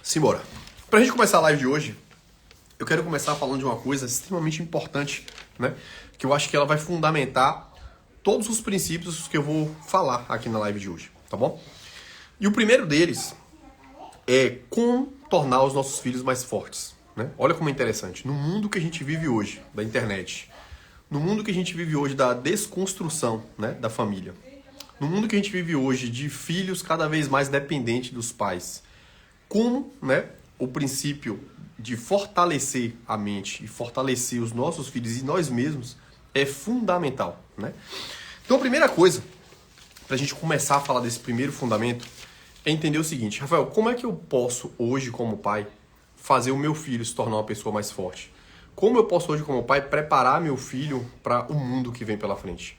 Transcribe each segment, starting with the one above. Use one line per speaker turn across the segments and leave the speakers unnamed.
Simbora. Pra gente começar a live de hoje, eu quero começar falando de uma coisa extremamente importante, né? Que eu acho que ela vai fundamentar todos os princípios que eu vou falar aqui na live de hoje, tá bom? E o primeiro deles é como tornar os nossos filhos mais fortes, né? Olha como é interessante. No mundo que a gente vive hoje, da internet, no mundo que a gente vive hoje da desconstrução, né, da família, no mundo que a gente vive hoje de filhos cada vez mais dependentes dos pais, como, né, o princípio de fortalecer a mente e fortalecer os nossos filhos e nós mesmos é fundamental, né? Então a primeira coisa, para a gente começar a falar desse primeiro fundamento, é entender o seguinte: Rafael, como é que eu posso hoje como pai fazer o meu filho se tornar uma pessoa mais forte? Como eu posso hoje como pai preparar meu filho para o mundo que vem pela frente?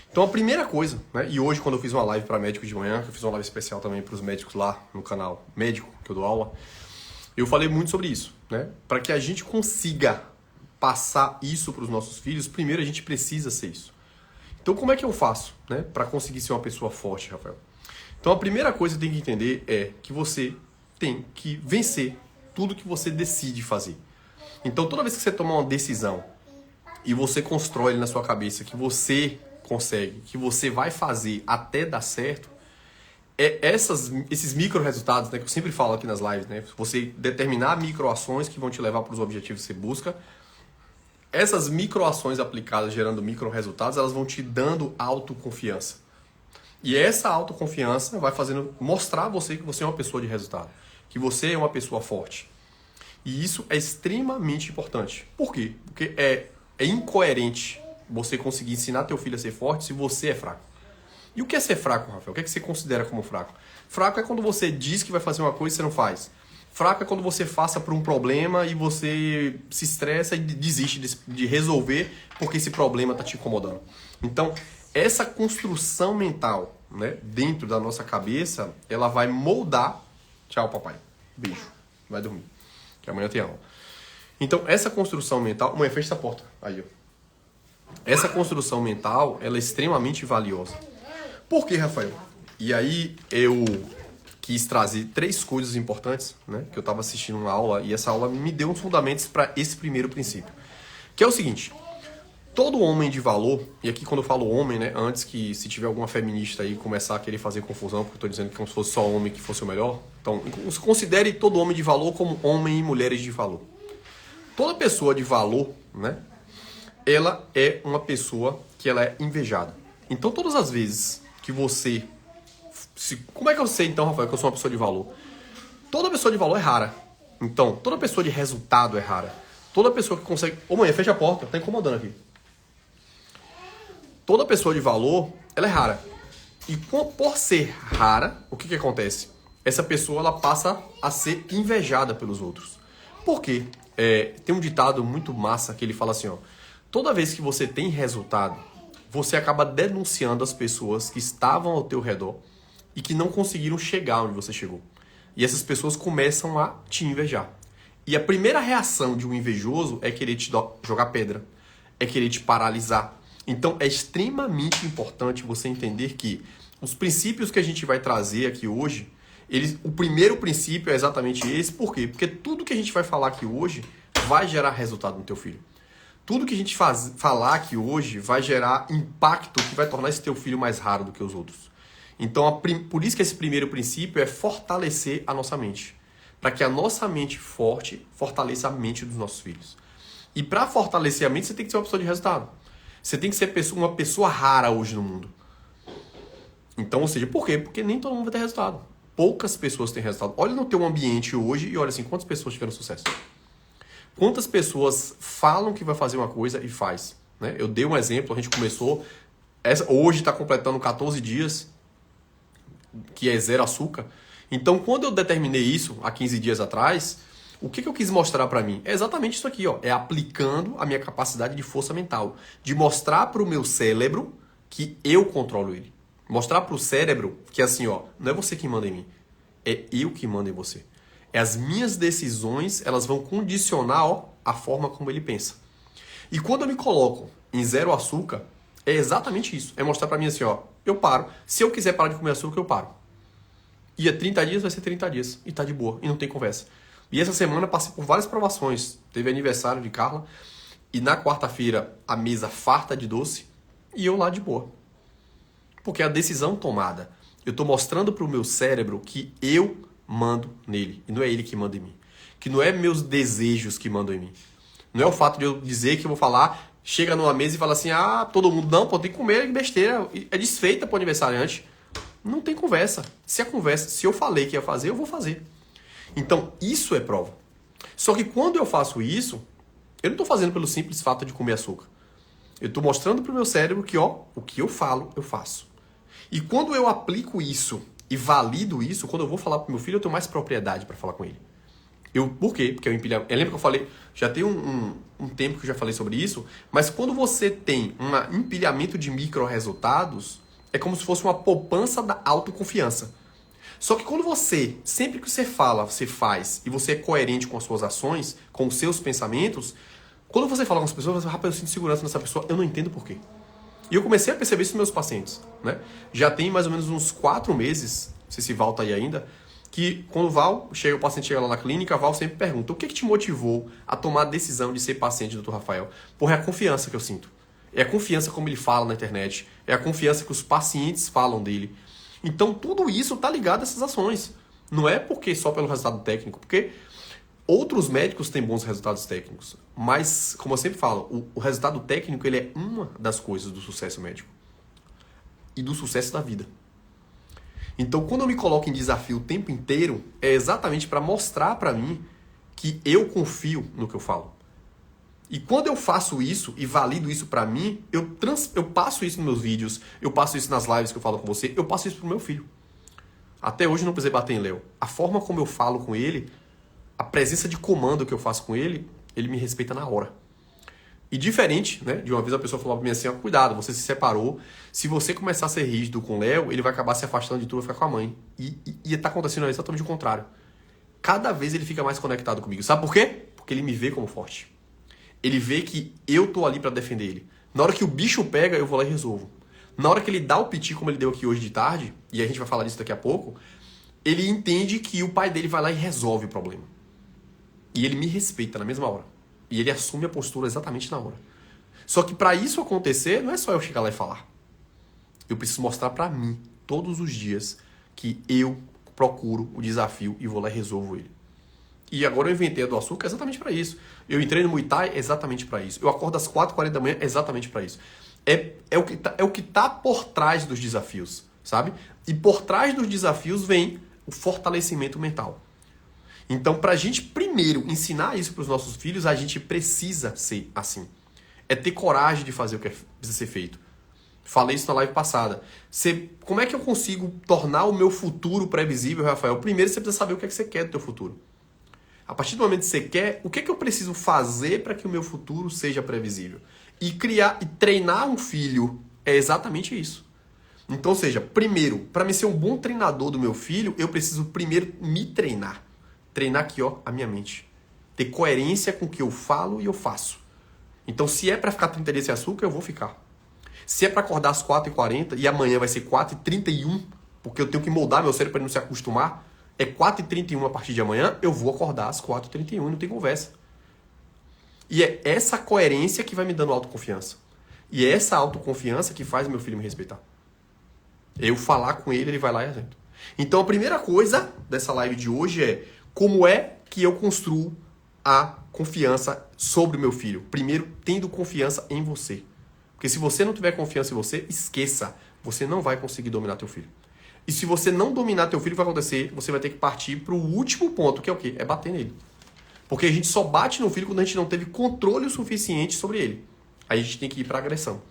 Então a primeira coisa, né, e hoje quando eu fiz uma live para médicos de manhã, eu fiz uma live especial também para os médicos lá no canal Médico, que eu dou aula, eu falei muito sobre isso, né? Para que a gente consiga passar isso para os nossos filhos, primeiro a gente precisa ser isso. Então como é que eu faço, né, para conseguir ser uma pessoa forte, Rafael? Então a primeira coisa que você tem que entender é que você tem que vencer tudo que você decide fazer. Então toda vez que você tomar uma decisão e você constrói na sua cabeça que você consegue, que você vai fazer até dar certo, esses micro resultados, né, que eu sempre falo aqui nas lives, né, você determinar micro ações que vão te levar para os objetivos que você busca, essas micro ações aplicadas gerando micro resultados, elas vão te dando autoconfiança. E essa autoconfiança vai fazendo mostrar a você que você é uma pessoa de resultado, que você é uma pessoa forte. E isso é extremamente importante. Por quê? Porque é incoerente você conseguir ensinar teu filho a ser forte se você é fraco. E o que é ser fraco, Rafael? O que é que você considera como fraco? Fraco é quando você diz que vai fazer uma coisa e você não faz. Fraco é quando você passa por um problema e você se estressa e desiste de resolver porque esse problema está te incomodando. Então, essa construção mental, né, dentro da nossa cabeça, ela vai moldar... Tchau, papai. Beijo. Vai dormir. Que amanhã tem aula. Então, essa construção mental... Mãe, fecha essa porta. Aí, ó. Essa construção mental, ela é extremamente valiosa. Por quê, Rafael? E aí eu quis trazer 3 coisas importantes, né? Que eu estava assistindo uma aula e essa aula me deu uns fundamentos para esse primeiro princípio. Que é o seguinte: todo homem de valor, e aqui quando eu falo homem, né? Antes que se tiver alguma feminista aí começar a querer fazer confusão, porque eu estou dizendo que como se fosse só homem que fosse o melhor. Então, considere todo homem de valor como homem e mulheres de valor. Toda pessoa de valor, né? Ela é uma pessoa que ela é invejada. Então, todas as vezes que você... Como é que eu sei, então, Rafael, que eu sou uma pessoa de valor? Toda pessoa de valor é rara. Então, toda pessoa de resultado é rara. Toda pessoa que consegue... Ô, mãe, fecha a porta, tá incomodando aqui. Toda pessoa de valor, ela é rara. E por ser rara, o que acontece? Essa pessoa, ela passa a ser invejada pelos outros. Por quê? Tem um ditado muito massa que ele fala assim, ó: toda vez que você tem resultado, você acaba denunciando as pessoas que estavam ao teu redor e que não conseguiram chegar onde você chegou. E essas pessoas começam a te invejar. E a primeira reação de um invejoso é querer te jogar pedra, é querer te paralisar. Então é extremamente importante você entender que os princípios que a gente vai trazer aqui hoje, o primeiro princípio é exatamente esse. Por quê? Porque tudo que a gente vai falar aqui hoje vai gerar resultado no teu filho. Tudo que a gente falar aqui hoje vai gerar impacto que vai tornar esse teu filho mais raro do que os outros. Então, por isso que esse primeiro princípio é fortalecer a nossa mente. Para que a nossa mente forte fortaleça a mente dos nossos filhos. E para fortalecer a mente, você tem que ser uma pessoa de resultado. Você tem que ser uma pessoa rara hoje no mundo. Então, ou seja, por quê? Porque nem todo mundo vai ter resultado. Poucas pessoas têm resultado. Olha no teu ambiente hoje e olha assim, quantas pessoas tiveram sucesso? Quantas pessoas falam que vai fazer uma coisa e faz? Né? Eu dei um exemplo, a gente começou, hoje está completando 14 dias, que é 0 açúcar. Então, quando eu determinei isso, há 15 dias atrás, o que eu quis mostrar para mim? É exatamente isso aqui, ó, é aplicando a minha capacidade de força mental, de mostrar para o meu cérebro que eu controlo ele. Mostrar para o cérebro que assim, ó, não é você que manda em mim, é eu que mando em você. As minhas decisões, elas vão condicionar, ó, a forma como ele pensa. E quando eu me coloco em 0 açúcar, é exatamente isso. É mostrar pra mim assim, ó, eu paro. Se eu quiser parar de comer açúcar, eu paro. E é 30 dias, vai ser 30 dias. E tá de boa. E não tem conversa. E essa semana passei por várias provações. Teve aniversário de Carla. E na quarta-feira, a mesa farta de doce. E eu lá de boa. Porque a decisão tomada. Eu tô mostrando pro meu cérebro que eu mando nele. E não é ele que manda em mim. Que não é meus desejos que mandam em mim. Não é o fato de eu dizer que eu vou falar, chega numa mesa e fala assim, todo mundo, não, pô, tem que comer besteira. É desfeita pro aniversariante. Não tem conversa. Se eu falei que ia fazer, eu vou fazer. Então, isso é prova. Só que quando eu faço isso, eu não estou fazendo pelo simples fato de comer açúcar. Eu estou mostrando pro meu cérebro que, o que eu falo, eu faço. E quando eu aplico isso e valido isso, quando eu vou falar pro meu filho, eu tenho mais propriedade para falar com ele. Por quê? Porque eu empilhamento. Lembra que eu falei, já tem um tempo que eu já falei sobre isso, mas quando você tem um empilhamento de micro resultados, é como se fosse uma poupança da autoconfiança. Só que quando você, sempre que você fala, você faz, e você é coerente com as suas ações, com os seus pensamentos, quando você fala com as pessoas, você fala, rapaz, eu sinto segurança nessa pessoa, eu não entendo por quê. E eu comecei a perceber isso nos meus pacientes, né? Já tem mais ou menos uns 4 meses, não sei se Val tá aí ainda, que quando o paciente chega lá na clínica, a Val sempre pergunta, o que te motivou a tomar a decisão de ser paciente do Dr. Rafael? Porra, é a confiança que eu sinto. É a confiança como ele fala na internet, é a confiança que os pacientes falam dele. Então tudo isso está ligado a essas ações. Não é porque só pelo resultado técnico, porque outros médicos têm bons resultados técnicos, mas, como eu sempre falo, o resultado técnico ele é uma das coisas do sucesso médico e do sucesso da vida. Então, quando eu me coloco em desafio o tempo inteiro, é exatamente para mostrar para mim que eu confio no que eu falo. E quando eu faço isso e valido isso para mim, eu passo isso nos meus vídeos, eu passo isso nas lives que eu falo com você, eu passo isso pro meu filho. Até hoje eu não precisei bater em Léo. A forma como eu falo com ele, a presença de comando que eu faço com ele, ele me respeita na hora. E diferente, né? De uma vez a pessoa falou pra mim assim, cuidado, você se separou. Se você começar a ser rígido com o Léo, ele vai acabar se afastando de tudo, vai ficar com a mãe. E tá acontecendo exatamente o contrário. Cada vez ele fica mais conectado comigo. Sabe por quê? Porque ele me vê como forte. Ele vê que eu tô ali pra defender ele. Na hora que o bicho pega, eu vou lá e resolvo. Na hora que ele dá o piti, como ele deu aqui hoje de tarde, e a gente vai falar disso daqui a pouco, ele entende que o pai dele vai lá e resolve o problema. E ele me respeita na mesma hora. E ele assume a postura exatamente na hora. Só que para isso acontecer, não é só eu chegar lá e falar. Eu preciso mostrar para mim, todos os dias, que eu procuro o desafio e vou lá e resolvo ele. E agora eu inventei a do açúcar exatamente para isso. Eu entrei no Muay Thai exatamente para isso. Eu acordo às 4h40 da manhã exatamente para isso. É o que tá por trás dos desafios, sabe? E por trás dos desafios vem o fortalecimento mental. Então, para a gente primeiro ensinar isso para os nossos filhos, a gente precisa ser assim. É ter coragem de fazer o que precisa ser feito. Falei isso na live passada. Como é que eu consigo tornar o meu futuro previsível, Rafael? Primeiro, você precisa saber o que é que você quer do teu futuro. A partir do momento que você quer, o que é que eu preciso fazer para que o meu futuro seja previsível? E criar e treinar um filho é exatamente isso. Então, ou seja, primeiro, para me ser um bom treinador do meu filho, eu preciso primeiro me treinar. Treinar aqui, a minha mente. Ter coerência com o que eu falo e eu faço. Então, se é para ficar 30 dias sem açúcar, eu vou ficar. Se é para acordar às 4h40 e amanhã vai ser 4h31, porque eu tenho que moldar meu cérebro para ele não se acostumar, é 4h31 a partir de amanhã, eu vou acordar às 4h31, não tem conversa. E é essa coerência que vai me dando autoconfiança. E é essa autoconfiança que faz meu filho me respeitar. Eu falar com ele, ele vai lá e acerta. Então, a primeira coisa dessa live de hoje é como é que eu construo a confiança sobre o meu filho. Primeiro, tendo confiança em você. Porque se você não tiver confiança em você, esqueça. Você não vai conseguir dominar teu filho. E se você não dominar teu filho, o que vai acontecer? Você vai ter que partir para o último ponto, que é o quê? É bater nele. Porque a gente só bate no filho quando a gente não teve controle o suficiente sobre ele. Aí a gente tem que ir para agressão.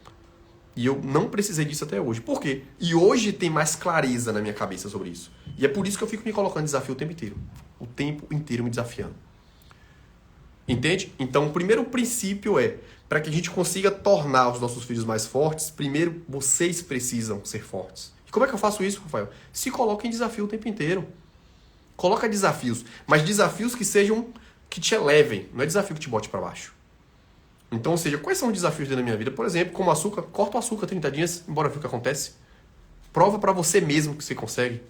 E eu não precisei disso até hoje. Por quê? E hoje tem mais clareza na minha cabeça sobre isso. E é por isso que eu fico me colocando em desafio o tempo inteiro. O tempo inteiro me desafiando. Entende? Então, o primeiro princípio é, para que a gente consiga tornar os nossos filhos mais fortes, primeiro vocês precisam ser fortes. E como é que eu faço isso, Rafael? Se coloca em desafio o tempo inteiro. Coloca desafios, mas desafios que sejam, que te elevem. Não é desafio que te bote para baixo. Então, ou seja, quais são os desafios dentro da minha vida? Por exemplo, como açúcar, corta o açúcar 30 dias, embora ver o que acontece. Prova para você mesmo que você consegue.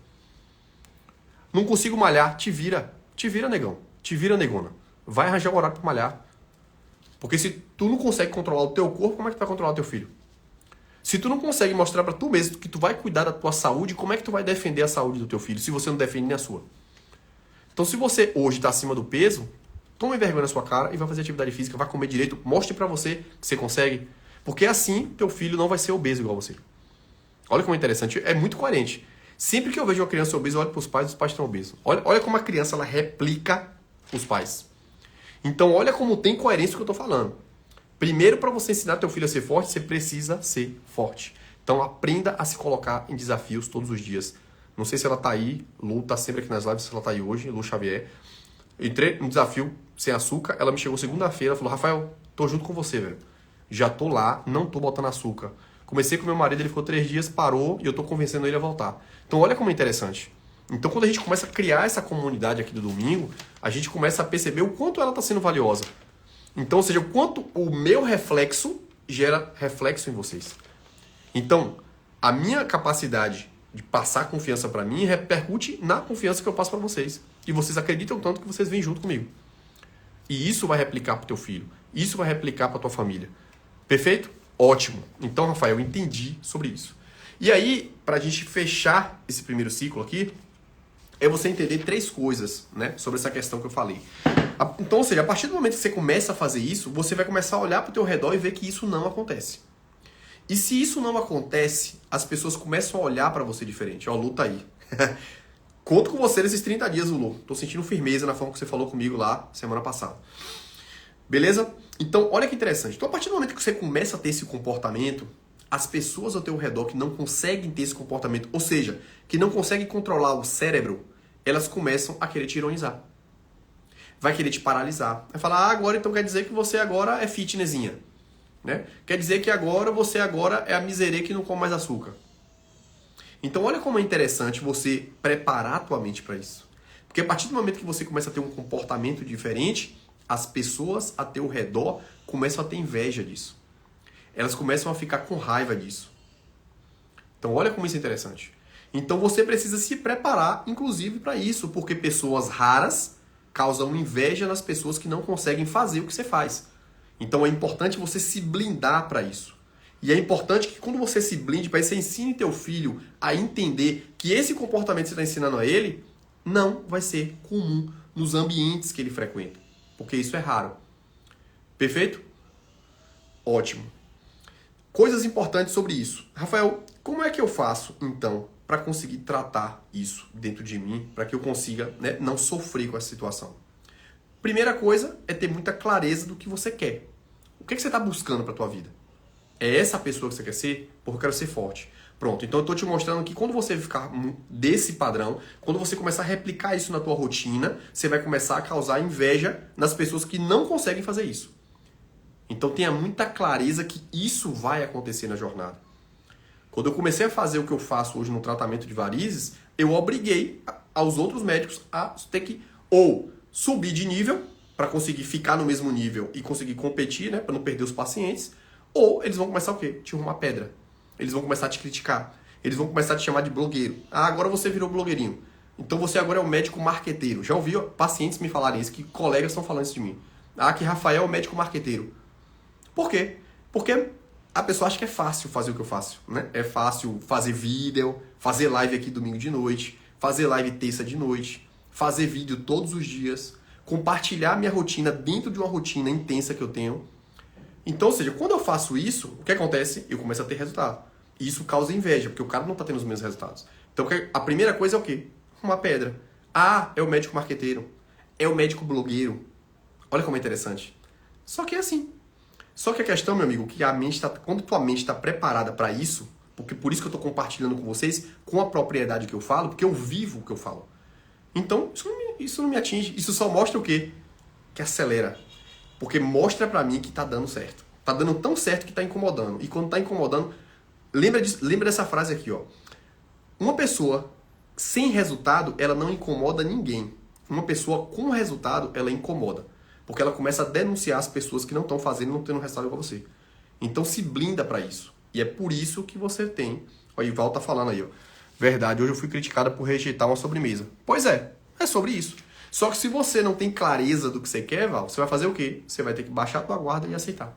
Não consigo malhar, te vira. Te vira, negão. Te vira, negona. Vai arranjar um horário pra malhar. Porque se tu não consegue controlar o teu corpo, como é que tu vai controlar o teu filho? Se tu não consegue mostrar pra tu mesmo que tu vai cuidar da tua saúde, como é que tu vai defender a saúde do teu filho, se você não defende nem a sua? Então, se você hoje tá acima do peso, tome vergonha na sua cara e vai fazer atividade física, vai comer direito, mostre pra você que você consegue. Porque assim, teu filho não vai ser obeso igual você. Olha como é interessante, é muito coerente. Sempre que eu vejo uma criança obesa, eu olho pros pais, os pais estão obesos. Olha como a criança ela replica os pais. Então, olha como tem coerência o que eu tô falando. Primeiro, para você ensinar teu filho a ser forte, você precisa ser forte. Então, aprenda a se colocar em desafios todos os dias. Não sei se ela tá aí, Lu tá sempre aqui nas lives, se ela tá aí hoje, Lu Xavier. Eu entrei no desafio sem açúcar, ela me chegou segunda-feira, falou, Rafael, tô junto com você, velho. Já tô lá, não tô botando açúcar. Comecei com meu marido, ele ficou 3 dias, parou e eu tô convencendo ele a voltar. Então, olha como é interessante. Então, quando a gente começa a criar essa comunidade aqui do domingo, a gente começa a perceber o quanto ela tá sendo valiosa. Então, ou seja, o quanto o meu reflexo gera reflexo em vocês. Então, a minha capacidade de passar confiança para mim repercute na confiança que eu passo para vocês. E vocês acreditam tanto que vocês vêm junto comigo. E isso vai replicar para teu filho. Isso vai replicar para tua família. Perfeito? Ótimo. Então, Rafael, eu entendi sobre isso. E aí, para a gente fechar esse primeiro ciclo aqui, é você entender 3 coisas, né, sobre essa questão que eu falei. Então, ou seja, a partir do momento que você começa a fazer isso, você vai começar a olhar para o teu redor e ver que isso não acontece. E se isso não acontece, as pessoas começam a olhar para você diferente. Ó, o Lu tá aí. Conto com você nesses 30 dias, Lu. Tô sentindo firmeza na forma que você falou comigo lá semana passada. Beleza? Então, olha que interessante. Então, a partir do momento que você começa a ter esse comportamento, as pessoas ao teu redor que não conseguem ter esse comportamento, ou seja, que não conseguem controlar o cérebro, elas começam a querer te ironizar. Vai querer te paralisar. Vai falar, agora então quer dizer que você agora é fitnessinha. Né? Quer dizer que você agora é a miserê que não come mais açúcar. Então olha como é interessante você preparar a tua mente para isso. Porque a partir do momento que você começa a ter um comportamento diferente, as pessoas a teu redor começam a ter inveja disso. Elas começam a ficar com raiva disso. Então olha como isso é interessante. Então você precisa se preparar, inclusive, para isso, porque pessoas raras causam inveja nas pessoas que não conseguem fazer o que você faz. Então é importante você se blindar para isso. E é importante que quando você se blinde, para você ensine teu filho a entender que esse comportamento que você está ensinando a ele não vai ser comum nos ambientes que ele frequenta. Porque isso é raro. Perfeito? Ótimo. Coisas importantes sobre isso. Rafael, como é que eu faço, então, para conseguir tratar isso dentro de mim, para que eu consiga, né, não sofrer com essa situação? Primeira coisa é ter muita clareza do que você quer. O que você está buscando para a tua vida? É essa a pessoa que você quer ser? Porque eu quero ser forte. Pronto, então eu estou te mostrando que quando você ficar desse padrão, quando você começar a replicar isso na tua rotina, você vai começar a causar inveja nas pessoas que não conseguem fazer isso. Então tenha muita clareza que isso vai acontecer na jornada. Quando eu comecei a fazer o que eu faço hoje no tratamento de varizes, eu obriguei aos outros médicos a ter que ou subir de nível para conseguir ficar no mesmo nível e conseguir competir, né, para não perder os pacientes, ou eles vão começar o quê? Te arrumar pedra. Eles vão começar a te criticar. Eles vão começar a te chamar de blogueiro. Ah, agora você virou blogueirinho. Então você agora é o médico marqueteiro. Já ouvi pacientes me falarem isso, que colegas estão falando isso de mim. Ah, que Rafael é o médico marqueteiro. Por quê? Porque a pessoa acha que é fácil fazer o que eu faço, né? É fácil fazer vídeo, fazer live aqui domingo de noite, fazer live terça de noite, fazer vídeo todos os dias, compartilhar minha rotina dentro de uma rotina intensa que eu tenho. Então, ou seja, quando eu faço isso, o que acontece? Eu começo a ter resultado. E isso causa inveja, porque o cara não está tendo os mesmos resultados. Então, a primeira coisa é o quê? Uma pedra. Ah, é o médico marqueteiro. É o médico blogueiro. Olha como é interessante. Só que é assim. Só que a questão, meu amigo, que a mente quando tua mente está preparada para isso, porque por isso que eu estou compartilhando com vocês, com a propriedade que eu falo, porque eu vivo o que eu falo. Então, isso não me atinge. Isso só mostra o quê? Que acelera. Porque mostra pra mim que tá dando certo. Tá dando tão certo que tá incomodando. E quando tá incomodando, lembra dessa frase aqui, ó. Uma pessoa sem resultado, ela não incomoda ninguém. Uma pessoa com resultado, ela incomoda. Porque ela começa a denunciar as pessoas que não estão fazendo e não tendo resultado igual você. Então se blinda pra isso. E é por isso que você tem... Ó, o Ival tá falando aí, ó. Verdade, hoje eu fui criticada por rejeitar uma sobremesa. Pois é sobre isso. Só que se você não tem clareza do que você quer, Val, você vai fazer o quê? Você vai ter que baixar a tua guarda e aceitar.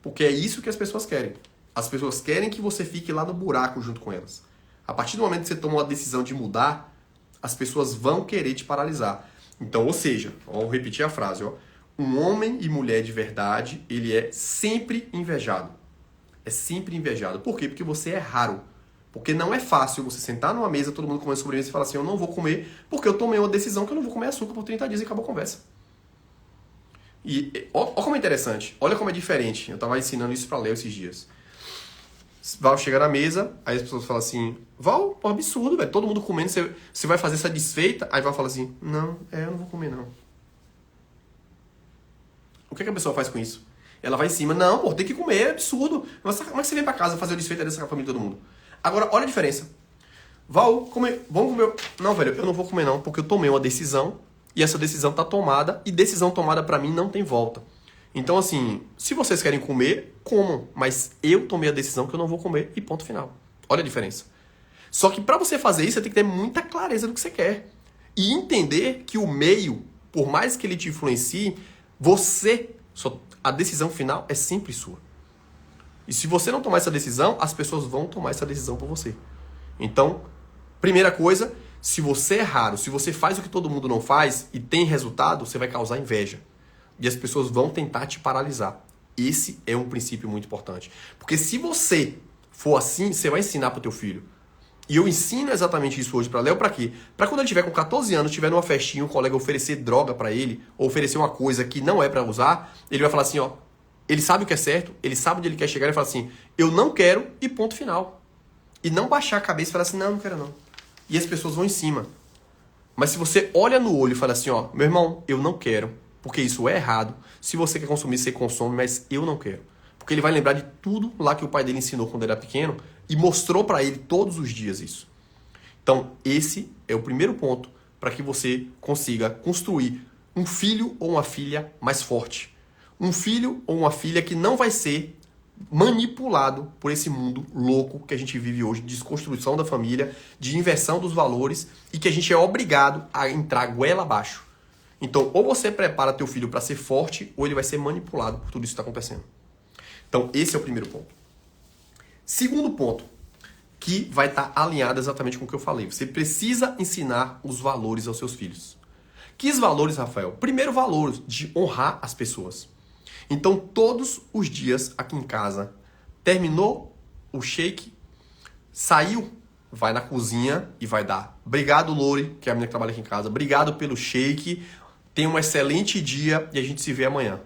Porque é isso que as pessoas querem. As pessoas querem que você fique lá no buraco junto com elas. A partir do momento que você toma uma decisão de mudar, as pessoas vão querer te paralisar. Então, ou seja, vou repetir a frase, ó. Um homem e mulher de verdade, ele é sempre invejado. É sempre invejado. Por quê? Porque você é raro. Porque não é fácil você sentar numa mesa, todo mundo comendo sobremesa e falar assim, eu não vou comer, porque eu tomei uma decisão que eu não vou comer açúcar por 30 dias e acabou a conversa. E olha como é interessante, olha como é diferente. Eu estava ensinando isso para Léo esses dias. Val chega na mesa, aí as pessoas falam assim, Val, é um absurdo, velho, todo mundo comendo, você vai fazer essa desfeita? Aí Val fala assim, não, eu não vou comer não. O que a pessoa faz com isso? Ela vai em cima, não, pô, tem que comer, é absurdo. Mas como é que você vem pra casa fazer o desfeita dessa família de todo mundo? Agora, olha a diferença. Val, vamos comer. Não, velho, eu não vou comer não, porque eu tomei uma decisão e essa decisão tá tomada e decisão tomada pra mim não tem volta. Então, assim, se vocês querem comer, comam, mas eu tomei a decisão que eu não vou comer e ponto final. Olha a diferença. Só que pra você fazer isso, você tem que ter muita clareza do que você quer. E entender que o meio, por mais que ele te influencie, a decisão final é sempre sua. E se você não tomar essa decisão, as pessoas vão tomar essa decisão por você. Então, primeira coisa, se você é raro, se você faz o que todo mundo não faz e tem resultado, você vai causar inveja. E as pessoas vão tentar te paralisar. Esse é um princípio muito importante. Porque se você for assim, você vai ensinar para o teu filho. E eu ensino exatamente isso hoje para Léo, para quê? Para quando ele tiver com 14 anos, tiver numa festinha, um colega oferecer droga para ele, ou oferecer uma coisa que não é para usar, ele vai falar assim, ó, ele sabe o que é certo, ele sabe onde ele quer chegar, ele fala assim, eu não quero e ponto final. E não baixar a cabeça e falar assim, não quero não. E as pessoas vão em cima. Mas se você olha no olho e fala assim, ó, meu irmão, eu não quero, porque isso é errado. Se você quer consumir, você consome, mas eu não quero. Porque ele vai lembrar de tudo lá que o pai dele ensinou quando ele era pequeno e mostrou para ele todos os dias isso. Então, esse é o primeiro ponto para que você consiga construir um filho ou uma filha mais forte. Um filho ou uma filha que não vai ser manipulado por esse mundo louco que a gente vive hoje, de desconstrução da família, de inversão dos valores e que a gente é obrigado a entrar goela abaixo. Então, ou você prepara teu filho para ser forte, ou ele vai ser manipulado por tudo isso que está acontecendo. Então, esse é o primeiro ponto. Segundo ponto, que vai estar alinhado exatamente com o que eu falei. Você precisa ensinar os valores aos seus filhos. Que valores, Rafael? Primeiro valor de honrar as pessoas. Então, todos os dias aqui em casa, terminou o shake, saiu, vai na cozinha e vai dar. Obrigado, Lori, que é a menina que trabalha aqui em casa. Obrigado pelo shake. Tenha um excelente dia e a gente se vê amanhã.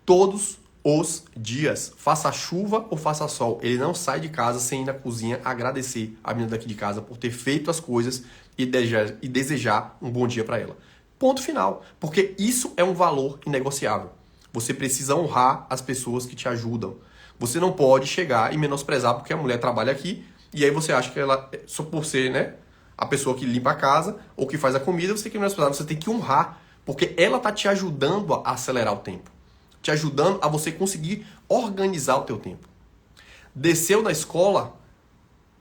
Todos os dias, faça chuva ou faça sol, ele não sai de casa sem ir na cozinha agradecer a menina daqui de casa por ter feito as coisas e desejar um bom dia para ela. Ponto final. Porque isso é um valor inegociável. Você precisa honrar as pessoas que te ajudam. Você não pode chegar e menosprezar porque a mulher trabalha aqui e aí você acha que ela, só por ser, né, a pessoa que limpa a casa ou que faz a comida, você tem que menosprezar. Você tem que honrar, porque ela está te ajudando a acelerar o tempo. Te ajudando a você conseguir organizar o teu tempo. Desceu na escola,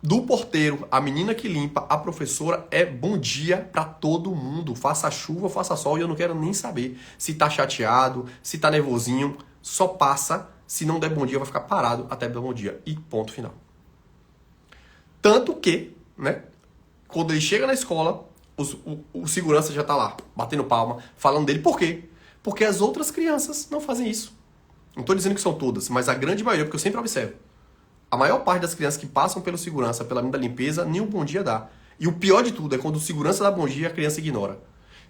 do porteiro, a menina que limpa, a professora, é bom dia para todo mundo. Faça chuva, faça sol, e eu não quero nem saber se tá chateado, se tá nervosinho. Só passa, se não der bom dia, vai ficar parado até dar bom dia. E ponto final. Tanto que, né, quando ele chega na escola, o segurança já tá lá, batendo palma, falando dele. Por quê? Porque as outras crianças não fazem isso. Não estou dizendo que são todas, mas a grande maioria, porque eu sempre observo. A maior parte das crianças que passam pelo segurança, pela menina da limpeza, nem um bom dia dá. E o pior de tudo é quando o segurança dá bom dia, a criança ignora.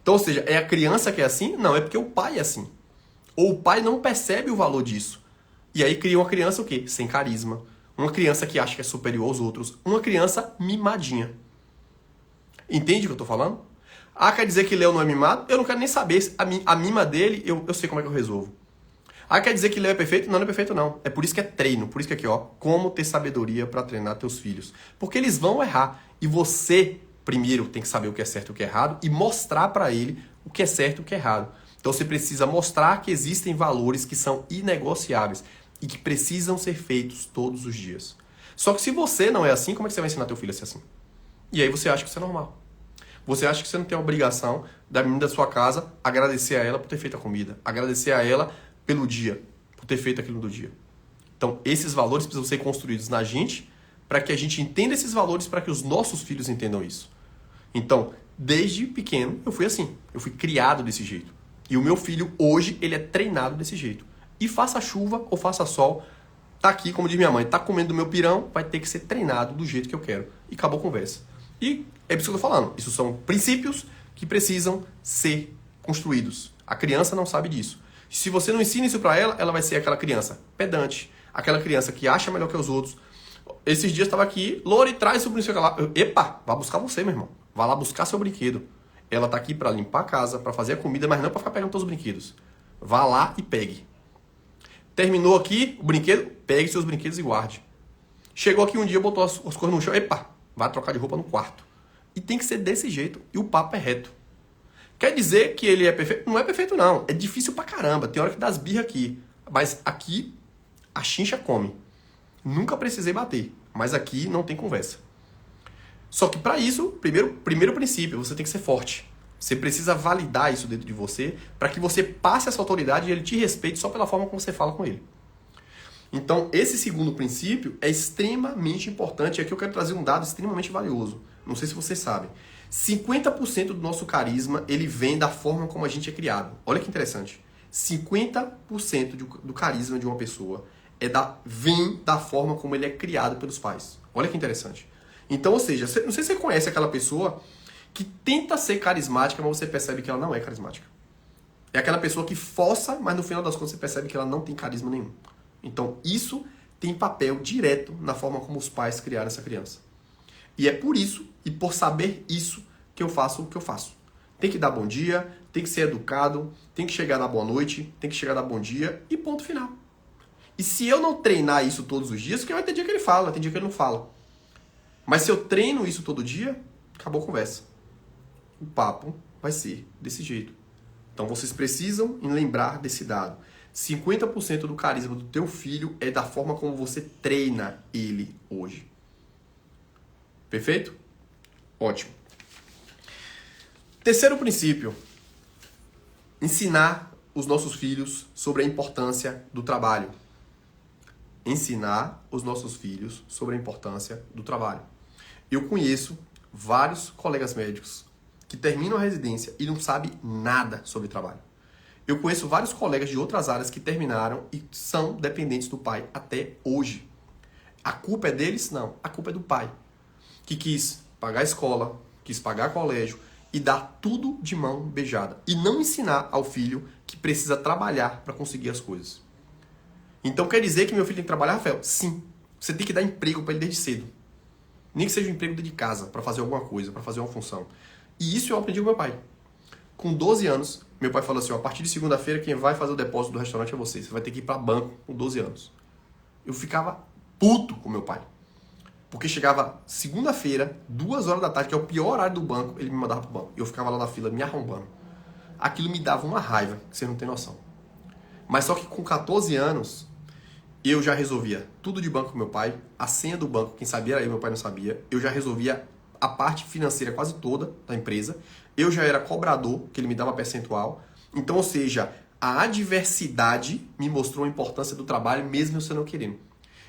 Então, ou seja, é a criança que é assim? Não, é porque o pai é assim. Ou o pai não percebe o valor disso. E aí cria uma criança o quê? Sem carisma. Uma criança que acha que é superior aos outros. Uma criança mimadinha. Entende o que eu estou falando? Ah, quer dizer que Léo não é mimado? Eu não quero nem saber. A mima dele, eu sei como é que eu resolvo. Ah, quer dizer que Léo é perfeito? Não, não é perfeito não. É por isso que é treino. Por isso que aqui, ó, como ter sabedoria para treinar teus filhos. Porque eles vão errar. E você, primeiro, tem que saber o que é certo e o que é errado e mostrar para ele o que é certo e o que é errado. Então você precisa mostrar que existem valores que são inegociáveis e que precisam ser feitos todos os dias. Só que se você não é assim, como é que você vai ensinar teu filho a ser assim? E aí você acha que isso é normal. Você acha que você não tem a obrigação da menina da sua casa agradecer a ela por ter feito a comida, agradecer a ela pelo dia, por ter feito aquilo do dia. Então, esses valores precisam ser construídos na gente para que a gente entenda esses valores, para que os nossos filhos entendam isso. Então, desde pequeno, eu fui assim. Eu fui criado desse jeito. E o meu filho, hoje, ele é treinado desse jeito. E faça chuva ou faça sol, tá aqui, como diz minha mãe, tá comendo do meu pirão, vai ter que ser treinado do jeito que eu quero. E acabou a conversa. E é isso que eu tô falando. Isso são princípios que precisam ser construídos. A criança não sabe disso. Se você não ensina isso para ela, ela vai ser aquela criança pedante, aquela criança que acha melhor que os outros. Esses dias estava aqui, Lori, traz o brinquedo lá. Epa, vai buscar você, meu irmão. Vai lá buscar seu brinquedo. Ela tá aqui para limpar a casa, para fazer a comida, mas não para ficar pegando todos os brinquedos. Vá lá e pegue. Terminou aqui o brinquedo, pegue seus brinquedos e guarde. Chegou aqui um dia, botou as coisas no chão, epa, vai trocar de roupa no quarto. E tem que ser desse jeito. E o papo é reto. Quer dizer que ele é perfeito? Não é perfeito, não. É difícil pra caramba. Tem hora que dá as birras aqui. Mas aqui, a chincha come. Nunca precisei bater. Mas aqui não tem conversa. Só que para isso, primeiro princípio, você tem que ser forte. Você precisa validar isso dentro de você para que você passe essa autoridade e ele te respeite só pela forma como você fala com ele. Então, esse segundo princípio é extremamente importante. E aqui eu quero trazer um dado extremamente valioso. Não sei se vocês sabem. 50% do nosso carisma, ele vem da forma como a gente é criado. Olha que interessante. 50% do carisma de uma pessoa vem da forma como ele é criado pelos pais. Olha que interessante. Então, ou seja, não sei se você conhece aquela pessoa que tenta ser carismática, mas você percebe que ela não é carismática. É aquela pessoa que força, mas no final das contas você percebe que ela não tem carisma nenhum. Então, isso tem papel direto na forma como os pais criaram essa criança. E é por isso, e por saber isso, que eu faço o que eu faço. Tem que dar bom dia, tem que ser educado, tem que chegar na boa noite, tem que chegar na bom dia e ponto final. E se eu não treinar isso todos os dias, porque vai ter dia que ele fala, tem dia que ele não fala. Mas se eu treino isso todo dia, acabou a conversa. O papo vai ser desse jeito. Então vocês precisam lembrar desse dado. 50% do carisma do teu filho é da forma como você treina ele hoje. Perfeito? Ótimo. Terceiro princípio. Ensinar os nossos filhos sobre a importância do trabalho. Ensinar os nossos filhos sobre a importância do trabalho. Eu conheço vários colegas médicos que terminam a residência e não sabem nada sobre trabalho. Eu conheço vários colegas de outras áreas que terminaram e são dependentes do pai até hoje. A culpa é deles? Não. A culpa é do pai, que quis pagar a escola, quis pagar colégio e dar tudo de mão beijada. E não ensinar ao filho que precisa trabalhar para conseguir as coisas. Então quer dizer que meu filho tem que trabalhar, Rafael? Sim. Você tem que dar emprego para ele desde cedo. Nem que seja um emprego dentro de casa, para fazer alguma coisa, para fazer uma função. E isso eu aprendi com meu pai. Com 12 anos, meu pai falou assim, a partir de segunda-feira quem vai fazer o depósito do restaurante é você. Você vai ter que ir para banco com 12 anos. Eu ficava puto com meu pai. Porque chegava segunda-feira, 2 horas da tarde, que é o pior horário do banco, ele me mandava pro banco. E eu ficava lá na fila me arrombando. Aquilo me dava uma raiva, que você não tem noção. Mas só que com 14 anos, eu já resolvia tudo de banco com meu pai, a senha do banco, quem sabia era eu, meu pai não sabia. Eu já resolvia a parte financeira quase toda da empresa. Eu já era cobrador, que ele me dava percentual. Então, ou seja, a adversidade me mostrou a importância do trabalho, mesmo você não querendo.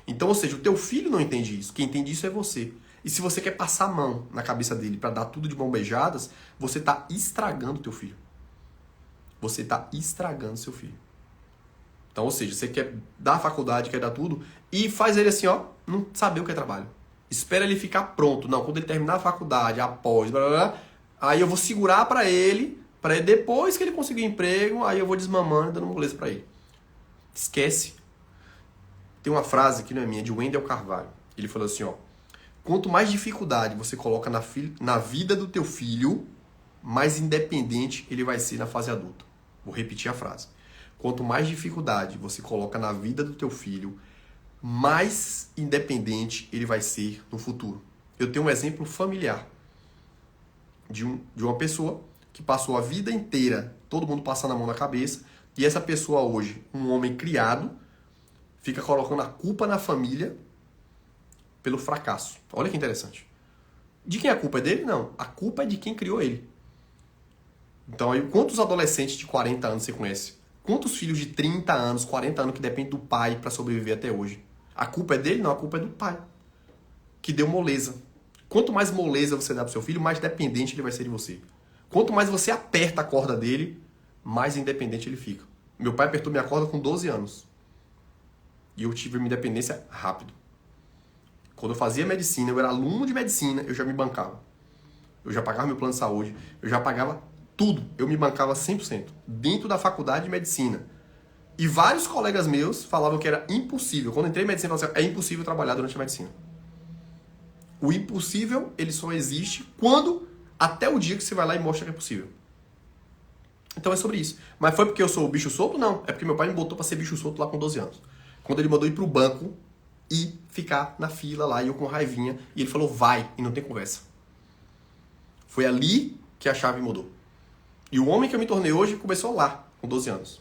Então, ou seja, o teu filho não entende isso. Quem entende isso é você. E se você quer passar a mão na cabeça dele para dar tudo de mão beijadas, você está estragando o teu filho. Você está estragando seu filho. Então, ou seja, você quer dar a faculdade, quer dar tudo, e faz ele assim, ó, não saber o que é trabalho. Espera ele ficar pronto. Não, quando ele terminar a faculdade, após, blá, blá, blá, aí eu vou segurar para ele depois que ele conseguir emprego, aí eu vou desmamando e dando moleza para ele. Esquece. Tem uma frase que não é minha, de Wendel Carvalho. Ele falou assim, ó, quanto mais dificuldade você coloca na vida do teu filho, mais independente ele vai ser na fase adulta. Vou repetir a frase. Quanto mais dificuldade você coloca na vida do teu filho, mais independente ele vai ser no futuro. Eu tenho um exemplo familiar de uma pessoa que passou a vida inteira, todo mundo passando a mão na cabeça, e essa pessoa hoje, um homem criado, fica colocando a culpa na família pelo fracasso. Olha que interessante. De quem a culpa é dele? Não. A culpa é de quem criou ele. Então, aí, quantos adolescentes de 40 anos você conhece? Quantos filhos de 30 anos, 40 anos que dependem do pai para sobreviver até hoje? A culpa é dele? Não, a culpa é do pai. Que deu moleza. Quanto mais moleza você dá pro seu filho, mais dependente ele vai ser de você. Quanto mais você aperta a corda dele, mais independente ele fica. Meu pai apertou minha corda com 12 anos. E eu tive minha independência rápido. Quando eu fazia medicina, eu era aluno de medicina, eu já me bancava. Eu já pagava meu plano de saúde, eu já pagava tudo. Eu me bancava 100%. Dentro da faculdade de medicina. E vários colegas meus falavam que era impossível. Quando eu entrei em medicina, eu falava assim, é impossível trabalhar durante a medicina. O impossível, ele só existe quando, até o dia que você vai lá e mostra que é possível. Então é sobre isso. Mas foi porque eu sou o bicho solto? Não. É porque meu pai me botou pra ser bicho solto lá com 12 anos. Quando ele mandou ir pro banco e ficar na fila lá, e eu com raivinha, e ele falou, vai, e não tem conversa. Foi ali que a chave mudou. E o homem que eu me tornei hoje começou lá, com 12 anos.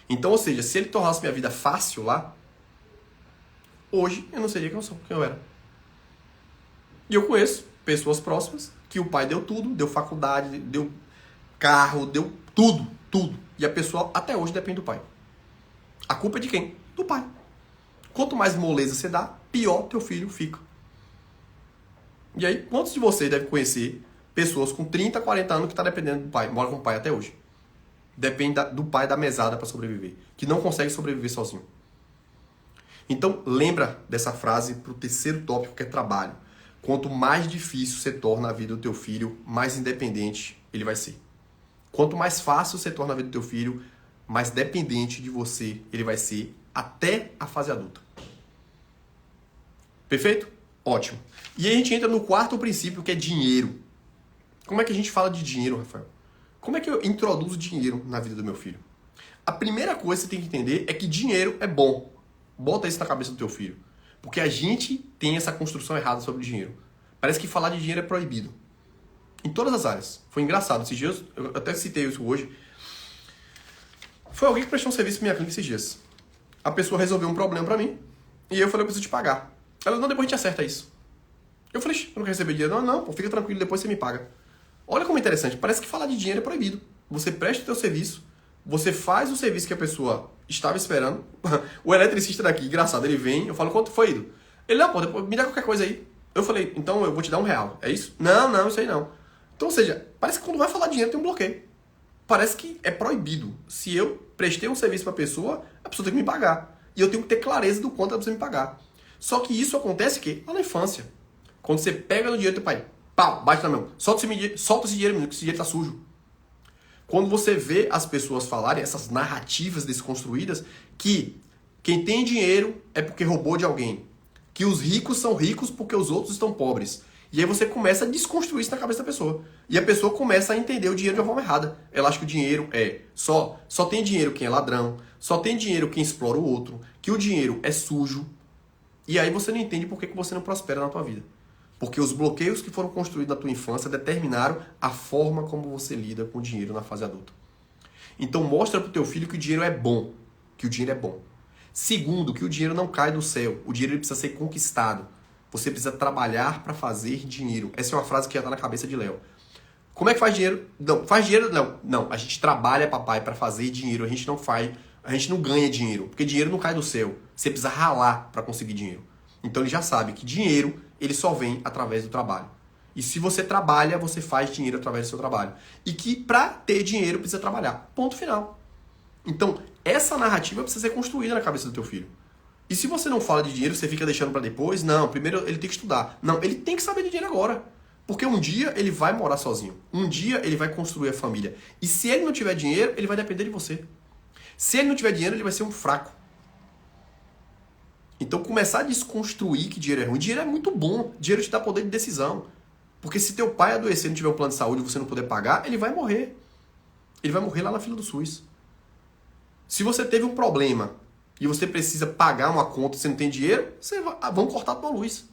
Então, ou seja, se ele tornasse minha vida fácil lá, hoje eu não seria quem eu era. E eu conheço pessoas próximas que o pai deu tudo, deu faculdade, deu carro, deu tudo, tudo. E a pessoa até hoje depende do pai. A culpa é de quem? Do pai. Quanto mais moleza você dá, pior teu filho fica. E aí, quantos de vocês devem conhecer pessoas com 30, 40 anos que estão dependendo do pai, moram com o pai até hoje? Depende do pai da mesada para sobreviver. Que não consegue sobreviver sozinho. Então, lembra dessa frase para o terceiro tópico, que é trabalho. Quanto mais difícil você torna a vida do teu filho, mais independente ele vai ser. Quanto mais fácil você torna a vida do teu filho, mais dependente de você ele vai ser até a fase adulta. Perfeito? Ótimo. E aí a gente entra no quarto princípio, que é dinheiro. Como é que a gente fala de dinheiro, Rafael? Como é que eu introduzo dinheiro na vida do meu filho? A primeira coisa que você tem que entender é que dinheiro é bom. Bota isso na cabeça do teu filho. Porque a gente tem essa construção errada sobre dinheiro. Parece que falar de dinheiro é proibido. Em todas as áreas. Foi engraçado. Esses dias, eu até citei isso hoje. Foi alguém que prestou um serviço pra minha clínica esses dias. A pessoa resolveu um problema pra mim. E eu falei, eu preciso te pagar. Ela, não, depois a gente acerta isso. Eu falei, eu não quero receber dinheiro. Não, não, pô, fica tranquilo, depois você me paga. Olha como é interessante. Parece que falar de dinheiro é proibido. Você presta o teu serviço. Você faz o serviço que a pessoa estava esperando. O eletricista daqui, engraçado, ele vem, eu falo, quanto foi, Ido? Ele, não, pô, me dá qualquer coisa aí. Eu falei, então eu vou te dar R$1. É isso? Não, não, isso aí não. Então, ou seja, parece que quando vai falar dinheiro tem um bloqueio. Parece que é proibido. Se eu prestei um serviço para a pessoa tem que me pagar. E eu tenho que ter clareza do quanto ela precisa me pagar. Só que isso acontece que lá na infância. Quando você pega no dinheiro do teu pai, pau, bate na mão, solta esse dinheiro, menino, que esse dinheiro tá sujo. Quando você vê as pessoas falarem, essas narrativas desconstruídas, que quem tem dinheiro é porque roubou de alguém. Que os ricos são ricos porque os outros estão pobres. E aí você começa a desconstruir isso na cabeça da pessoa. E a pessoa começa a entender o dinheiro de uma forma errada. Ela acha que o dinheiro é só tem dinheiro quem é ladrão, só tem dinheiro quem explora o outro, que o dinheiro é sujo. E aí você não entende por que você não prospera na tua vida. Porque os bloqueios que foram construídos na tua infância determinaram a forma como você lida com o dinheiro na fase adulta. Então mostra pro teu filho que o dinheiro é bom. Que o dinheiro é bom. Segundo, que o dinheiro não cai do céu. O dinheiro precisa ser conquistado. Você precisa trabalhar para fazer dinheiro. Essa é uma frase que já está na cabeça de Léo. Como é que faz dinheiro? Não, faz dinheiro não. Não, a gente trabalha, papai, para fazer dinheiro. A gente não ganha dinheiro. Porque dinheiro não cai do céu. Você precisa ralar para conseguir dinheiro. Então ele já sabe que dinheiro ele só vem através do trabalho. E se você trabalha, você faz dinheiro através do seu trabalho. E que para ter dinheiro precisa trabalhar. Ponto final. Então, essa narrativa precisa ser construída na cabeça do teu filho. E se você não fala de dinheiro, você fica deixando para depois? Não, primeiro ele tem que estudar. Não, ele tem que saber de dinheiro agora. Porque um dia ele vai morar sozinho. Um dia ele vai construir a família. E se ele não tiver dinheiro, ele vai depender de você. Se ele não tiver dinheiro, ele vai ser um fraco. Então começar a desconstruir que dinheiro é ruim. Dinheiro é muito bom. Dinheiro te dá poder de decisão. Porque se teu pai adoecer e não tiver um plano de saúde e você não puder pagar, ele vai morrer. Ele vai morrer lá na fila do SUS. Se você teve um problema e você precisa pagar uma conta e você não tem dinheiro, vão cortar a tua luz.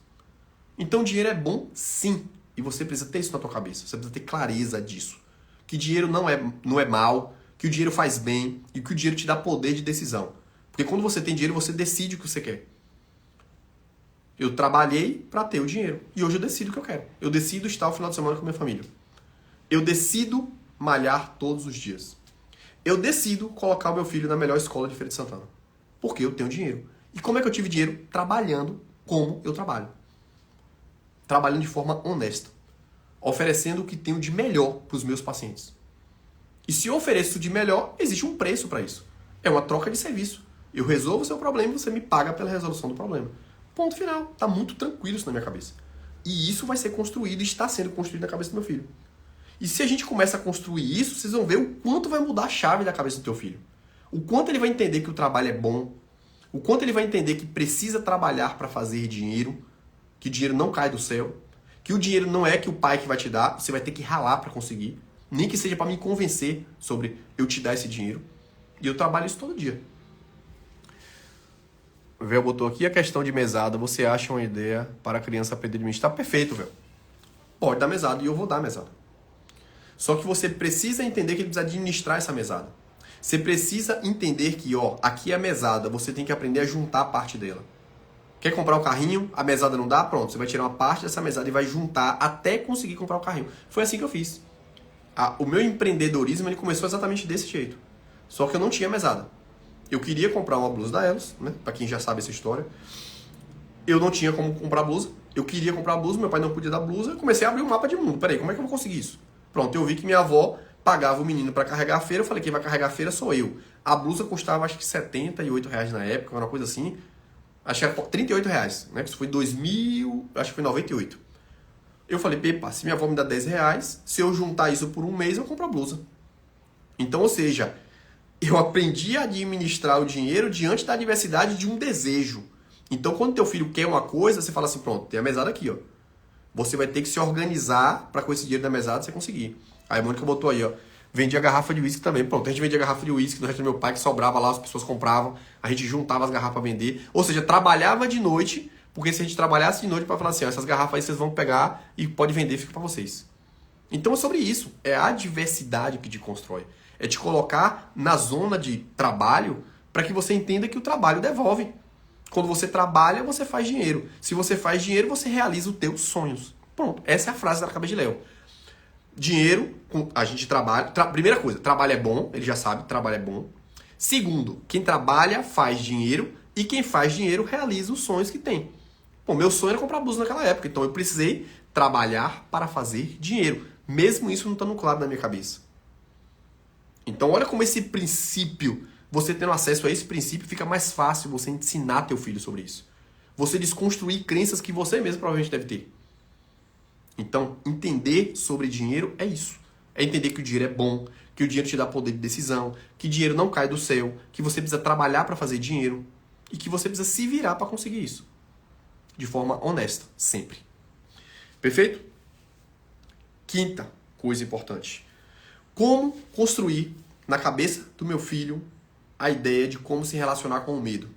Então dinheiro é bom sim. E você precisa ter isso na tua cabeça. Você precisa ter clareza disso. Que dinheiro não é mal, que o dinheiro faz bem e que o dinheiro te dá poder de decisão. Porque quando você tem dinheiro, você decide o que você quer. Eu trabalhei para ter o dinheiro. E hoje eu decido o que eu quero. Eu decido estar o final de semana com a minha família. Eu decido malhar todos os dias. Eu decido colocar o meu filho na melhor escola de Feira de Santana. Porque eu tenho dinheiro. E como é que eu tive dinheiro? Trabalhando como eu trabalho. Trabalhando de forma honesta. Oferecendo o que tenho de melhor para os meus pacientes. E se eu ofereço de melhor, existe um preço para isso. É uma troca de serviço. Eu resolvo o seu problema e você me paga pela resolução do problema. Ponto final. Tá muito tranquilo isso na minha cabeça. E isso vai ser construído e está sendo construído na cabeça do meu filho. E se a gente começa a construir isso, vocês vão ver o quanto vai mudar a chave da cabeça do teu filho. O quanto ele vai entender que o trabalho é bom. O quanto ele vai entender que precisa trabalhar para fazer dinheiro. Que o dinheiro não cai do céu. Que o dinheiro não é que o pai que vai te dar. Você vai ter que ralar para conseguir. Nem que seja para me convencer sobre eu te dar esse dinheiro. E eu trabalho isso todo dia. O Véu botou aqui a questão de mesada. Você acha uma ideia para a criança aprender de mim? Está perfeito, Véu. Pode dar mesada e eu vou dar mesada. Só que você precisa entender que ele precisa administrar essa mesada. Você precisa entender que, aqui é a mesada. Você tem que aprender a juntar a parte dela. Quer comprar o carrinho? A mesada não dá? Pronto. Você vai tirar uma parte dessa mesada e vai juntar até conseguir comprar o carrinho. Foi assim que eu fiz. O meu empreendedorismo ele começou exatamente desse jeito. Só que eu não tinha mesada. Eu queria comprar uma blusa da Elos, né? Pra quem já sabe essa história. Eu não tinha como comprar blusa. Eu queria comprar a blusa, meu pai não podia dar blusa. Eu comecei a abrir o mapa de mundo. Peraí, como é que eu vou conseguir isso? Pronto, eu vi que minha avó pagava o menino para carregar a feira. Eu falei, quem vai carregar a feira sou eu. A blusa custava acho que R$78 na época, uma coisa assim. Acho que era R$38, né? Isso foi 2000, acho que foi 98. Eu falei, pepa, se minha avó me dá R$10, se eu juntar isso por um mês, eu compro a blusa. Então, ou seja, eu aprendi a administrar o dinheiro diante da adversidade de um desejo. Então, quando teu filho quer uma coisa, você fala assim, pronto, tem a mesada aqui, Você vai ter que se organizar para com esse dinheiro da mesada você conseguir. Aí a Mônica botou aí, vendia garrafa de uísque também. Pronto, a gente vendia garrafa de uísque no resto do meu pai, que sobrava lá, as pessoas compravam. A gente juntava as garrafas para vender. Ou seja, trabalhava de noite, porque se a gente trabalhasse de noite para falar assim, essas garrafas aí vocês vão pegar e pode vender, fica para vocês. Então é sobre isso. É a adversidade que te constrói. É te colocar na zona de trabalho para que você entenda que o trabalho devolve. Quando você trabalha, você faz dinheiro. Se você faz dinheiro, você realiza os teus sonhos. Pronto, essa é a frase da cabeça de Léo. Dinheiro, a gente trabalha... Primeira coisa, trabalho é bom, ele já sabe, trabalho é bom. Segundo, quem trabalha faz dinheiro e quem faz dinheiro realiza os sonhos que tem. Bom, meu sonho era comprar blusa naquela época, então eu precisei trabalhar para fazer dinheiro. Mesmo isso não estando claro na minha cabeça. Então olha como esse princípio... Você tendo acesso a esse princípio, fica mais fácil você ensinar teu filho sobre isso. Você desconstruir crenças que você mesmo provavelmente deve ter. Então, entender sobre dinheiro é isso. É entender que o dinheiro é bom, que o dinheiro te dá poder de decisão, que dinheiro não cai do céu, que você precisa trabalhar para fazer dinheiro e que você precisa se virar para conseguir isso. De forma honesta, sempre. Perfeito? Quinta coisa importante. Como construir na cabeça do meu filho a ideia de como se relacionar com o medo.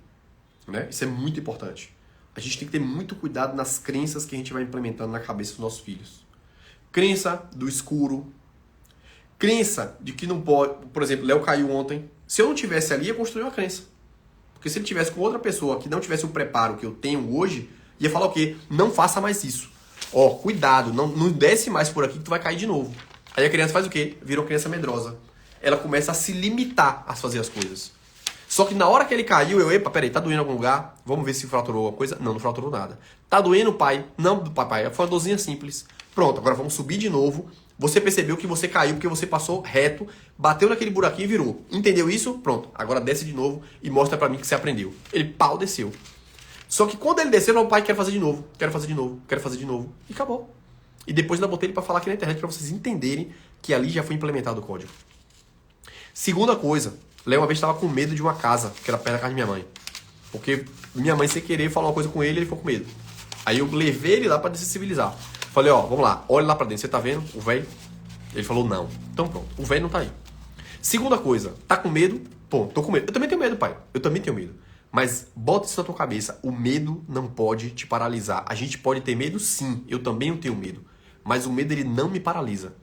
Né? Isso é muito importante. A gente tem que ter muito cuidado nas crenças que a gente vai implementando na cabeça dos nossos filhos. Crença do escuro. Crença de que não pode... Por exemplo, Léo caiu ontem. Se eu não tivesse ali, ia construir uma crença. Porque se ele tivesse com outra pessoa que não tivesse o preparo que eu tenho hoje, ia falar o quê? Não faça mais isso. Cuidado, não desce mais por aqui que tu vai cair de novo. Aí a criança faz o quê? Vira uma criança medrosa. Ela começa a se limitar a fazer as coisas. Só que na hora que ele caiu, peraí, tá doendo em algum lugar? Vamos ver se fraturou alguma coisa? Não fraturou nada. Tá doendo, pai? Não, papai, foi uma dorzinha simples. Pronto, agora vamos subir de novo. Você percebeu que você caiu porque você passou reto, bateu naquele buraquinho e virou. Entendeu isso? Pronto, agora desce de novo e mostra pra mim que você aprendeu. Ele, desceu. Só que quando ele desceu, o pai quer fazer de novo, quero fazer de novo, quero fazer de novo. E acabou. E depois ainda botei ele pra falar aqui na internet pra vocês entenderem que ali já foi implementado o código. Segunda coisa, Léo uma vez estava com medo de uma casa, que era perto da casa de minha mãe. Porque minha mãe, sem querer, falou uma coisa com ele ficou com medo. Aí eu levei ele lá para desensibilizar. Falei, vamos lá, olha lá para dentro, você tá vendo o velho? Ele falou, não. Então pronto, o velho não tá aí. Segunda coisa, tá com medo? Pô, tô com medo. Eu também tenho medo, pai. Eu também tenho medo. Mas bota isso na tua cabeça, o medo não pode te paralisar. A gente pode ter medo, sim. Eu também tenho medo. Mas o medo, ele não me paralisa.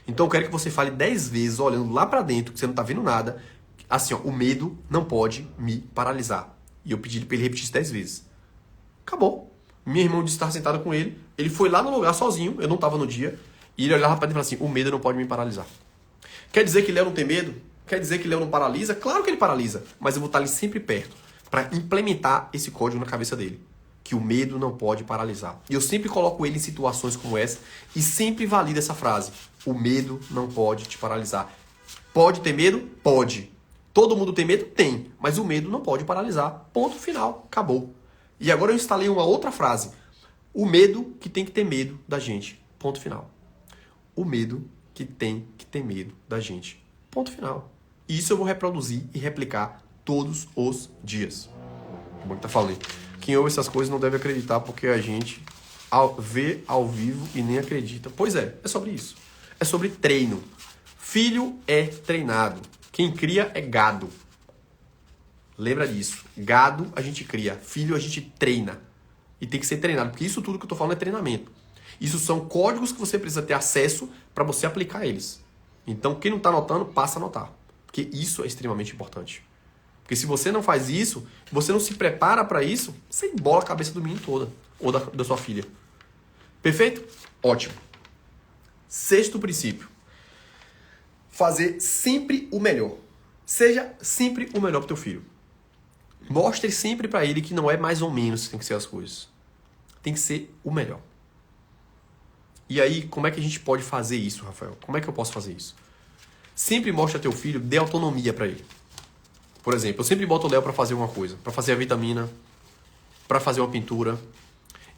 Então eu quero que você fale 10 vezes, olhando lá pra dentro, que você não tá vendo nada. Assim, o medo não pode me paralisar. E eu pedi pra ele repetir isso 10 vezes. Acabou. Minha irmã disse estar sentada com ele. Ele foi lá no lugar sozinho, eu não estava no dia. E ele olhava para ele e falava assim, o medo não pode me paralisar. Quer dizer que Léo não tem medo? Quer dizer que Léo não paralisa? Claro que ele paralisa. Mas eu vou estar ali sempre perto para implementar esse código na cabeça dele. Que o medo não pode paralisar. E eu sempre coloco ele em situações como essa e sempre valido essa frase. O medo não pode te paralisar. Pode ter medo? Pode. Todo mundo tem medo? Tem. Mas o medo não pode paralisar. Ponto final. Acabou. E agora eu instalei uma outra frase. O medo que tem que ter medo da gente. Ponto final. O medo que tem que ter medo da gente. Ponto final. E isso eu vou reproduzir e replicar todos os dias. Como é que tá falando? Quem ouve essas coisas não deve acreditar porque a gente vê ao vivo e nem acredita. Pois é sobre isso. É sobre treino. Filho é treinado. Quem cria é gado. Lembra disso. Gado a gente cria. Filho a gente treina. E tem que ser treinado. Porque isso tudo que eu tô falando é treinamento. Isso são códigos que você precisa ter acesso para você aplicar eles. Então quem não está anotando, passa a anotar. Porque isso é extremamente importante. Porque se você não faz isso, você não se prepara para isso, você embola a cabeça do menino toda. Ou da sua filha. Perfeito? Ótimo. Sexto princípio. Fazer sempre o melhor. Seja sempre o melhor para o teu filho. Mostre sempre para ele que não é mais ou menos que tem que ser as coisas. Tem que ser o melhor. E aí, como é que a gente pode fazer isso, Rafael? Como é que eu posso fazer isso? Sempre mostre a teu filho, dê autonomia para ele. Por exemplo, eu sempre boto o Léo para fazer uma coisa. Para fazer a vitamina, para fazer uma pintura.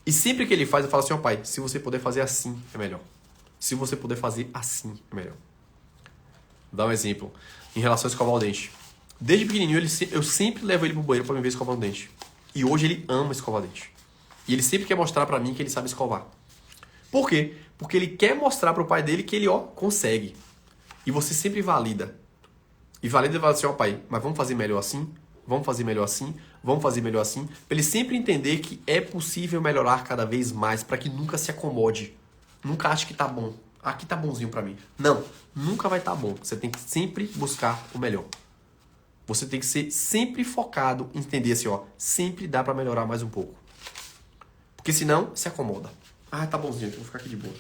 E sempre que ele faz, eu falo assim, ó pai, se você puder fazer assim, é melhor. Se você puder fazer assim, é melhor. Vou dar um exemplo. Em relação a escovar o dente. Desde pequenininho, eu sempre levo ele pro banheiro para me ver escovar o dente. E hoje ele ama escovar o dente. E ele sempre quer mostrar para mim que ele sabe escovar. Por quê? Porque ele quer mostrar pro pai dele que ele, consegue. E você sempre valida. E valida e fala assim, pai, mas vamos fazer melhor assim? Vamos fazer melhor assim? Vamos fazer melhor assim? Para ele sempre entender que é possível melhorar cada vez mais, para que nunca se acomode. Nunca ache que tá bom. Aqui tá bonzinho para mim. Não, nunca vai estar bom. Você tem que sempre buscar o melhor. Você tem que ser sempre focado em entender assim, sempre dá para melhorar mais um pouco. Porque senão, se acomoda. Ah, tá bonzinho, então vou ficar aqui de boa.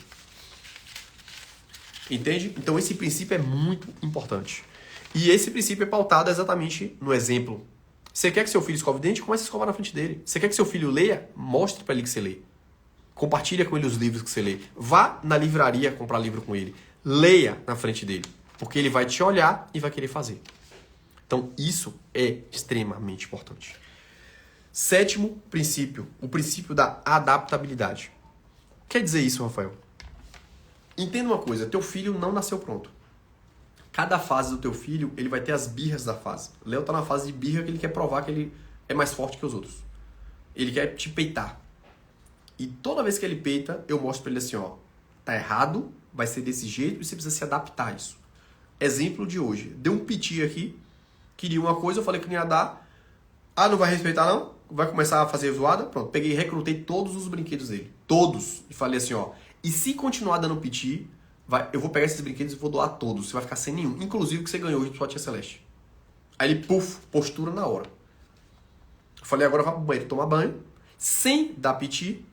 Entende? Então esse princípio é muito importante. E esse princípio é pautado exatamente no exemplo. Você quer que seu filho escove o dente? Comece a escovar na frente dele. Você quer que seu filho leia? Mostre para ele que você lê. Compartilha com ele os livros que você lê. Vá na livraria comprar livro com ele. Leia na frente dele. Porque ele vai te olhar e vai querer fazer. Então isso é extremamente importante. Sétimo princípio. O princípio da adaptabilidade. Quer dizer isso, Rafael? Entenda uma coisa. Teu filho não nasceu pronto. Cada fase do teu filho, ele vai ter as birras da fase. Léo tá na fase de birra que ele quer provar que ele é mais forte que os outros. Ele quer te peitar. E toda vez que ele peita, eu mostro pra ele assim, tá errado, vai ser desse jeito e você precisa se adaptar a isso. Exemplo de hoje. Deu um piti aqui, queria uma coisa, eu falei que não ia dar. Ah, não vai respeitar não? Vai começar a fazer zoada? Pronto, peguei e recrutei todos os brinquedos dele. Todos. E falei assim, e se continuar dando piti, eu vou pegar esses brinquedos e vou doar todos. Você vai ficar sem nenhum. Inclusive o que você ganhou hoje pra sua tia Celeste. Aí ele, postura na hora. Eu falei, agora vai pro banheiro tomar banho, sem dar piti.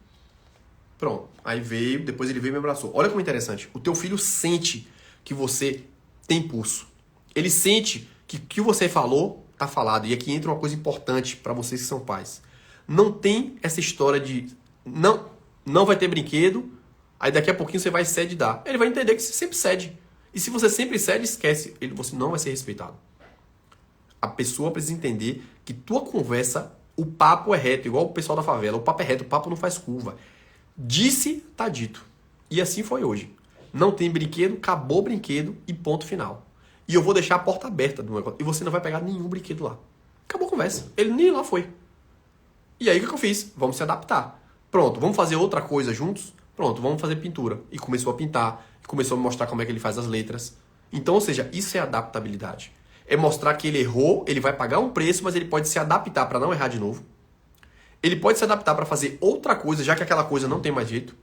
Pronto. Aí veio, depois ele veio e me abraçou. Olha como é interessante. O teu filho sente que você tem pulso. Ele sente que o que você falou, tá falado. E aqui entra uma coisa importante para vocês que são pais. Não tem essa história de não vai ter brinquedo, aí daqui a pouquinho você vai ceder e dar. Ele vai entender que você sempre cede. E se você sempre cede, esquece. Você não vai ser respeitado. A pessoa precisa entender que tua conversa, o papo é reto, igual o pessoal da favela. O papo é reto, o papo não faz curva. Disse, tá dito. E assim foi hoje. Não tem brinquedo, acabou o brinquedo e ponto final. E eu vou deixar a porta aberta do negócio. E você não vai pegar nenhum brinquedo lá. Acabou a conversa. Ele nem lá foi. E aí o que eu fiz? Vamos se adaptar. Pronto, vamos fazer outra coisa juntos? Pronto, vamos fazer pintura. E começou a pintar. E começou a me mostrar como é que ele faz as letras. Então, ou seja, isso é adaptabilidade. É mostrar que ele errou, ele vai pagar um preço, mas ele pode se adaptar para não errar de novo. Ele pode se adaptar para fazer outra coisa, já que aquela coisa não tem mais jeito.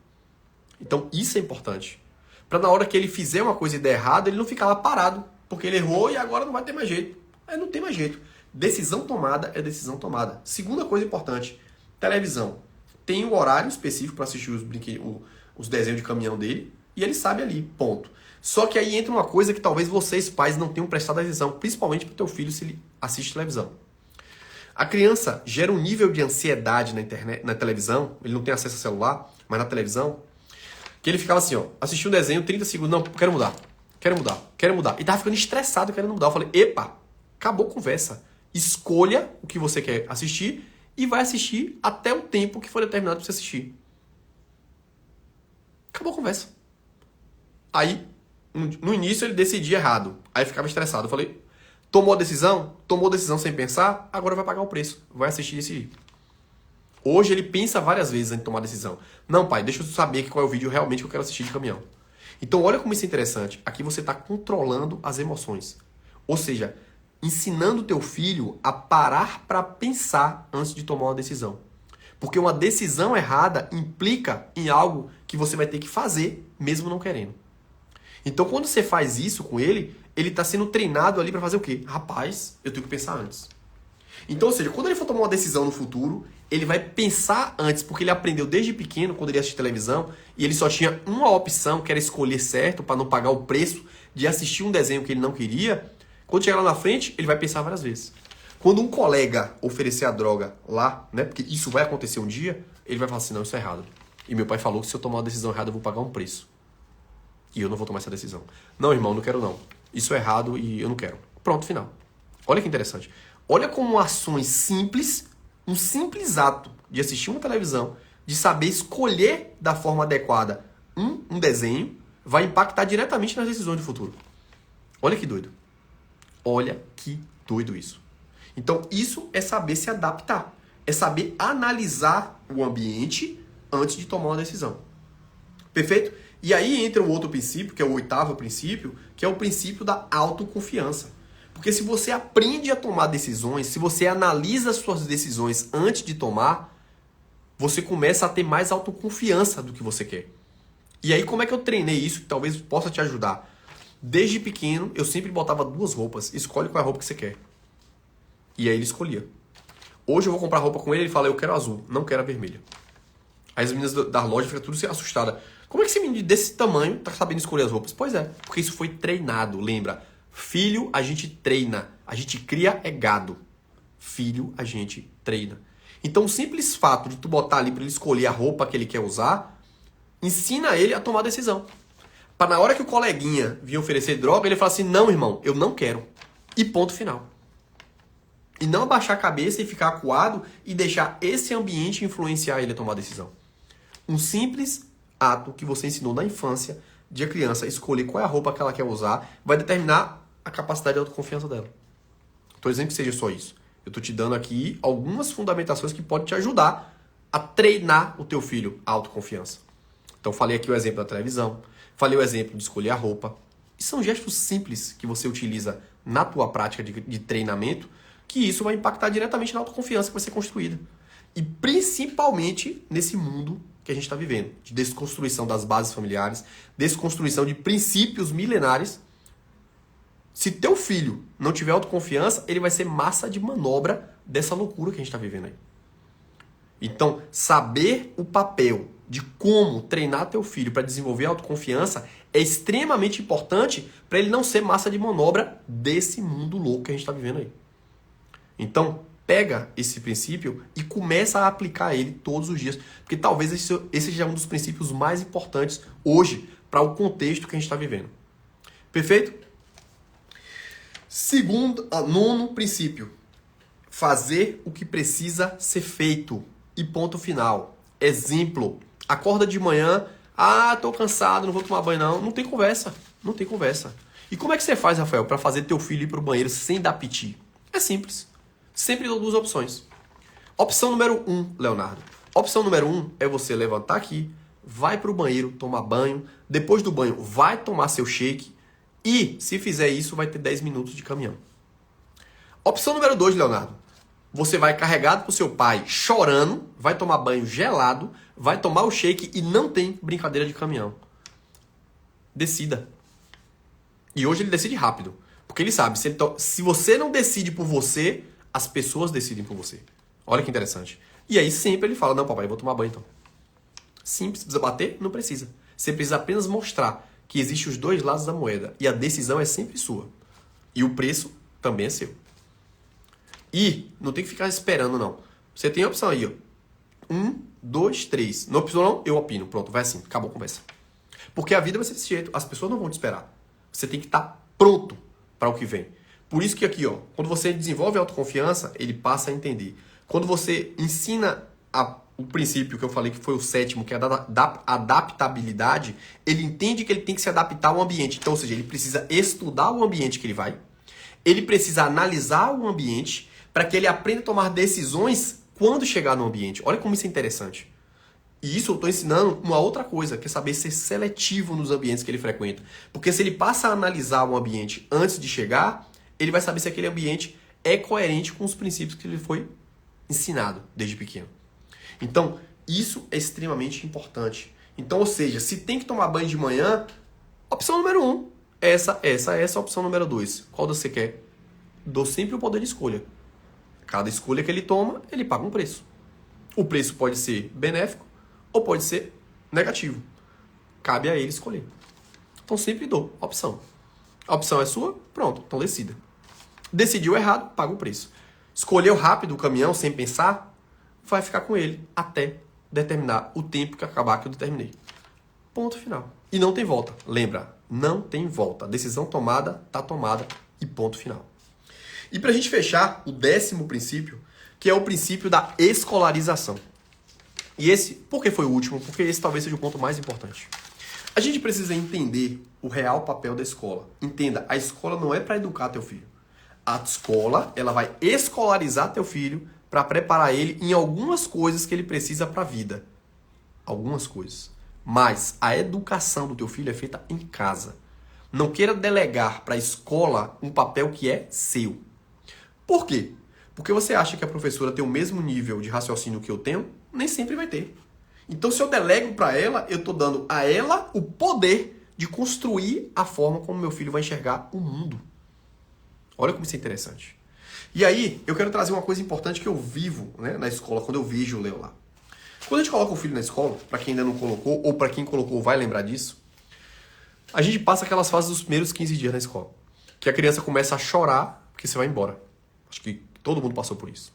Então, isso é importante. Para na hora que ele fizer uma coisa e der errado, ele não ficar lá parado. Porque ele errou e agora não vai ter mais jeito. Aí não tem mais jeito. Decisão tomada é decisão tomada. Segunda coisa importante, televisão. tem um horário específico para assistir os desenhos de caminhão dele, e ele sabe ali, ponto. Só que aí entra uma coisa que talvez vocês, pais, não tenham prestado atenção, principalmente para o teu filho se ele assiste televisão. A criança gera um nível de ansiedade na internet, na televisão, ele não tem acesso a celular, mas na televisão, que ele ficava assim, ó, assistia um desenho, 30 segundos, não, quero mudar. E tava ficando estressado querendo mudar. Eu falei, epa, acabou a conversa. Escolha o que você quer assistir e vai assistir até o tempo que for determinado para você assistir. Acabou a conversa. Aí, no início ele decidia errado. Aí ficava estressado. Eu falei, tomou a decisão? Tomou a decisão sem pensar? Agora vai pagar o preço. Vai assistir e decidir. Hoje ele pensa várias vezes antes de tomar a decisão. Não, pai, deixa eu saber qual é o vídeo realmente que eu quero assistir de caminhão. Então olha como isso é interessante. Aqui você está controlando as emoções. Ou seja, ensinando o teu filho a parar para pensar antes de tomar uma decisão. Porque uma decisão errada implica em algo que você vai ter que fazer, mesmo não querendo. Então quando você faz isso com ele, ele está sendo treinado ali para fazer o quê? Rapaz, eu tenho que pensar antes. Então, ou seja, quando ele for tomar uma decisão no futuro, ele vai pensar antes, porque ele aprendeu desde pequeno, quando ele assistia televisão, e ele só tinha uma opção, que era escolher certo, para não pagar o preço de assistir um desenho que ele não queria. Quando chegar lá na frente, ele vai pensar várias vezes. Quando um colega oferecer a droga lá, né, porque isso vai acontecer um dia, ele vai falar assim, não, isso é errado. E meu pai falou que se eu tomar uma decisão errada, eu vou pagar um preço. E eu não vou tomar essa decisão. Não, irmão, não quero não. Isso é errado e eu não quero. Pronto, final. Olha que interessante. Olha como ações simples, um simples ato de assistir uma televisão, de saber escolher da forma adequada um desenho, vai impactar diretamente nas decisões do futuro. Olha que doido. Olha que doido isso. Então, isso é saber se adaptar. É saber analisar o ambiente antes de tomar uma decisão. Perfeito? E aí entra o outro princípio, que é o 8º princípio, que é o princípio da autoconfiança. Porque se você aprende a tomar decisões, se você analisa as suas decisões antes de tomar, você começa a ter mais autoconfiança do que você quer. E aí como é que eu treinei isso, que talvez possa te ajudar? Desde pequeno, eu sempre botava 2 roupas. Escolhe qual é a roupa que você quer. E aí ele escolhia. Hoje eu vou comprar roupa com ele, ele fala, eu quero azul, não quero a vermelha. Aí as meninas da loja ficam tudo assustadas. Como é que esse menino desse tamanho tá sabendo escolher as roupas? Pois é, porque isso foi treinado, lembra? Filho a gente treina, a gente cria é gado. Filho a gente treina. Então o simples fato de tu botar ali para ele escolher a roupa que ele quer usar, ensina ele a tomar decisão. Para na hora que o coleguinha vir oferecer droga, ele fala assim, não irmão, eu não quero. E ponto final. E não abaixar a cabeça e ficar acuado e deixar esse ambiente influenciar ele a tomar decisão. Um simples ato que você ensinou na infância de a criança escolher qual é a roupa que ela quer usar vai determinar a capacidade de autoconfiança dela. Estou dizendo que seja só isso. Eu estou te dando aqui algumas fundamentações que podem te ajudar a treinar o teu filho a autoconfiança. Então falei aqui o exemplo da televisão, falei o exemplo de escolher a roupa. E são gestos simples que você utiliza na tua prática de treinamento que isso vai impactar diretamente na autoconfiança que vai ser construída. E principalmente nesse mundo que a gente está vivendo, de desconstrução das bases familiares, desconstrução de princípios milenares. Se teu filho não tiver autoconfiança, ele vai ser massa de manobra dessa loucura que a gente está vivendo aí. Então, saber o papel de como treinar teu filho para desenvolver a autoconfiança é extremamente importante para ele não ser massa de manobra desse mundo louco que a gente está vivendo aí. Então, pega esse princípio e começa a aplicar ele todos os dias, porque talvez esse seja um dos princípios mais importantes hoje para o contexto que a gente está vivendo. Perfeito? Nono princípio. Fazer o que precisa ser feito. E ponto final. Exemplo. Acorda de manhã. Tô cansado, não vou tomar banho não. Não tem conversa. Não tem conversa. E como é que você faz, Rafael, para fazer teu filho ir pro banheiro sem dar piti? É simples. Sempre dou 2 opções. Opção número 1, Leonardo. Opção número 1 é você levantar aqui, vai pro banheiro, tomar banho. Depois do banho, vai tomar seu shake. E, se fizer isso, vai ter 10 minutos de caminhão. Opção número 2, Leonardo. Você vai carregado pro seu pai chorando, vai tomar banho gelado, vai tomar o shake e não tem brincadeira de caminhão. Decida. E hoje ele decide rápido. Porque ele sabe, se você não decide por você, as pessoas decidem por você. Olha que interessante. E aí sempre ele fala, não, papai, eu vou tomar banho então. Simples, precisa bater? Não precisa. Você precisa apenas mostrar que existem os dois lados da moeda. E a decisão é sempre sua. E o preço também é seu. E não tem que ficar esperando, não. Você tem a opção aí, ó. 1, 2, 3. Não opção não? Eu opino. Pronto, vai assim. Acabou a conversa. Porque a vida vai ser desse jeito. As pessoas não vão te esperar. Você tem que estar pronto para o que vem. Por isso que aqui, ó, quando você desenvolve autoconfiança, ele passa a entender. Quando você ensina o princípio que eu falei que foi o sétimo, que é a da adaptabilidade, ele entende que ele tem que se adaptar ao ambiente. Então, ou seja, ele precisa estudar o ambiente que ele vai, ele precisa analisar o ambiente para que ele aprenda a tomar decisões quando chegar no ambiente. Olha como isso é interessante. E isso eu estou ensinando uma outra coisa, que é saber ser seletivo nos ambientes que ele frequenta. Porque se ele passa a analisar o ambiente antes de chegar, ele vai saber se aquele ambiente é coerente com os princípios que ele foi ensinado desde pequeno. Então, isso é extremamente importante. Então, ou seja, se tem que tomar banho de manhã, opção número 1. Essa é a opção número 2. Qual você quer? Dou sempre o poder de escolha. Cada escolha que ele toma, ele paga um preço. O preço pode ser benéfico ou pode ser negativo. Cabe a ele escolher. Então, sempre dou opção. A opção é sua, pronto, então decida. Decidiu errado, paga o preço. Escolheu rápido o caminhão sem pensar, vai ficar com ele até determinar o tempo que acabar que eu determinei. Ponto final. E não tem volta. Lembra, não tem volta. A decisão tomada, tá tomada e ponto final. E pra gente fechar, o 10º princípio, que é o princípio da escolarização. E esse, por que foi o último? Porque esse talvez seja o ponto mais importante. A gente precisa entender o real papel da escola. Entenda, a escola não é para educar teu filho. A escola, ela vai escolarizar teu filho para preparar ele em algumas coisas que ele precisa para a vida. Algumas coisas. Mas a educação do teu filho é feita em casa. Não queira delegar para a escola um papel que é seu. Por quê? Porque você acha que a professora tem o mesmo nível de raciocínio que eu tenho? Nem sempre vai ter. Então, se eu delego para ela, eu estou dando a ela o poder de construir a forma como meu filho vai enxergar o mundo. Olha como isso é interessante. E aí, eu quero trazer uma coisa importante que eu vivo, né, na escola, quando eu vejo o Leo lá. Quando a gente coloca o filho na escola, para quem ainda não colocou, ou para quem colocou vai lembrar disso, a gente passa aquelas fases dos primeiros 15 dias na escola. Que a criança começa a chorar porque você vai embora. Acho que todo mundo passou por isso.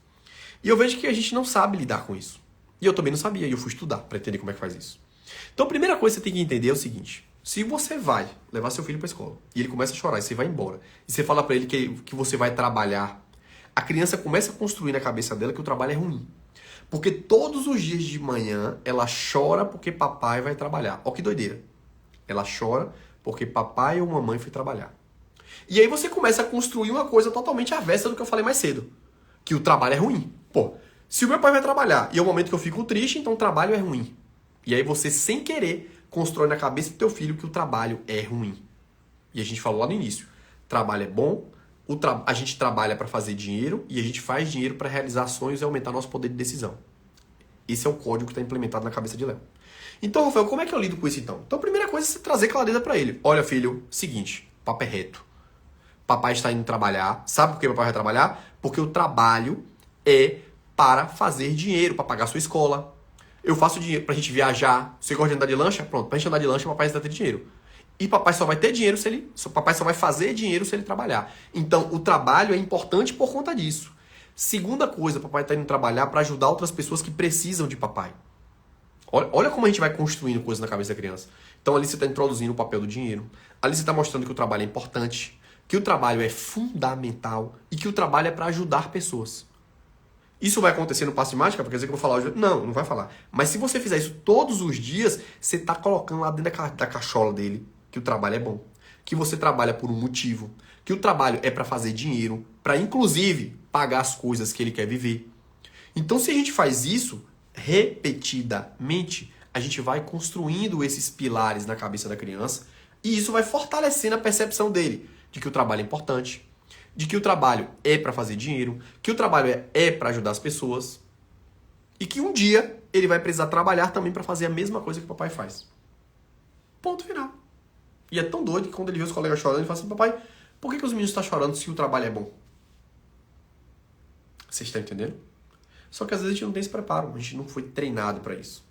E eu vejo que a gente não sabe lidar com isso. E eu também não sabia, e eu fui estudar para entender como é que faz isso. Então a primeira coisa que você tem que entender é o seguinte. Se você vai levar seu filho para a escola e ele começa a chorar e você vai embora, e você fala para ele que você vai trabalhar, a criança começa a construir na cabeça dela que o trabalho é ruim. Porque todos os dias de manhã ela chora porque papai vai trabalhar. Ó que doideira. Ela chora porque papai ou mamãe foi trabalhar. E aí você começa a construir uma coisa totalmente avessa do que eu falei mais cedo. Que o trabalho é ruim. Pô, se o meu pai vai trabalhar e é o momento que eu fico triste, então o trabalho é ruim. E aí você, sem querer, constrói na cabeça do teu filho que o trabalho é ruim. E a gente falou lá no início. Trabalho é bom, a gente trabalha para fazer dinheiro e a gente faz dinheiro para realizar sonhos e aumentar nosso poder de decisão. Esse é o código que está implementado na cabeça de Léo. Então, Rafael, como é que eu lido com isso então? Então, a primeira coisa é você trazer clareza para ele. Olha, filho, seguinte, papo é reto. Papai está indo trabalhar. Sabe por que papai vai trabalhar? Porque o trabalho é para fazer dinheiro, para pagar a sua escola. Eu faço dinheiro pra gente viajar. Você gosta de andar de lancha? Pronto, pra gente andar de lancha, papai precisa ter dinheiro. E papai só vai ter dinheiro se ele... Papai só vai fazer dinheiro se ele trabalhar. Então, o trabalho é importante por conta disso. Segunda coisa, papai está indo trabalhar para ajudar outras pessoas que precisam de papai. Olha como a gente vai construindo coisas na cabeça da criança. Então, ali você está introduzindo o papel do dinheiro. Ali você está mostrando que o trabalho é importante, que o trabalho é fundamental e que o trabalho é para ajudar pessoas. Isso vai acontecer no passo de mágica? Porque quer dizer que eu vou falar hoje? Não, não vai falar. Mas se você fizer isso todos os dias, você está colocando lá dentro da cachola dele que o trabalho é bom. Que você trabalha por um motivo. Que o trabalho é para fazer dinheiro. Para, inclusive, pagar as coisas que ele quer viver. Então, se a gente faz isso repetidamente, a gente vai construindo esses pilares na cabeça da criança e isso vai fortalecendo a percepção dele de que o trabalho é importante, de que o trabalho é para fazer dinheiro, que o trabalho é para ajudar as pessoas e que um dia ele vai precisar trabalhar também para fazer a mesma coisa que o papai faz. Ponto final. E é tão doido que quando ele vê os colegas chorando, ele fala assim, papai, por que os meninos estão chorando se o trabalho é bom? Você está entendendo? Só que às vezes a gente não tem esse preparo, a gente não foi treinado para isso.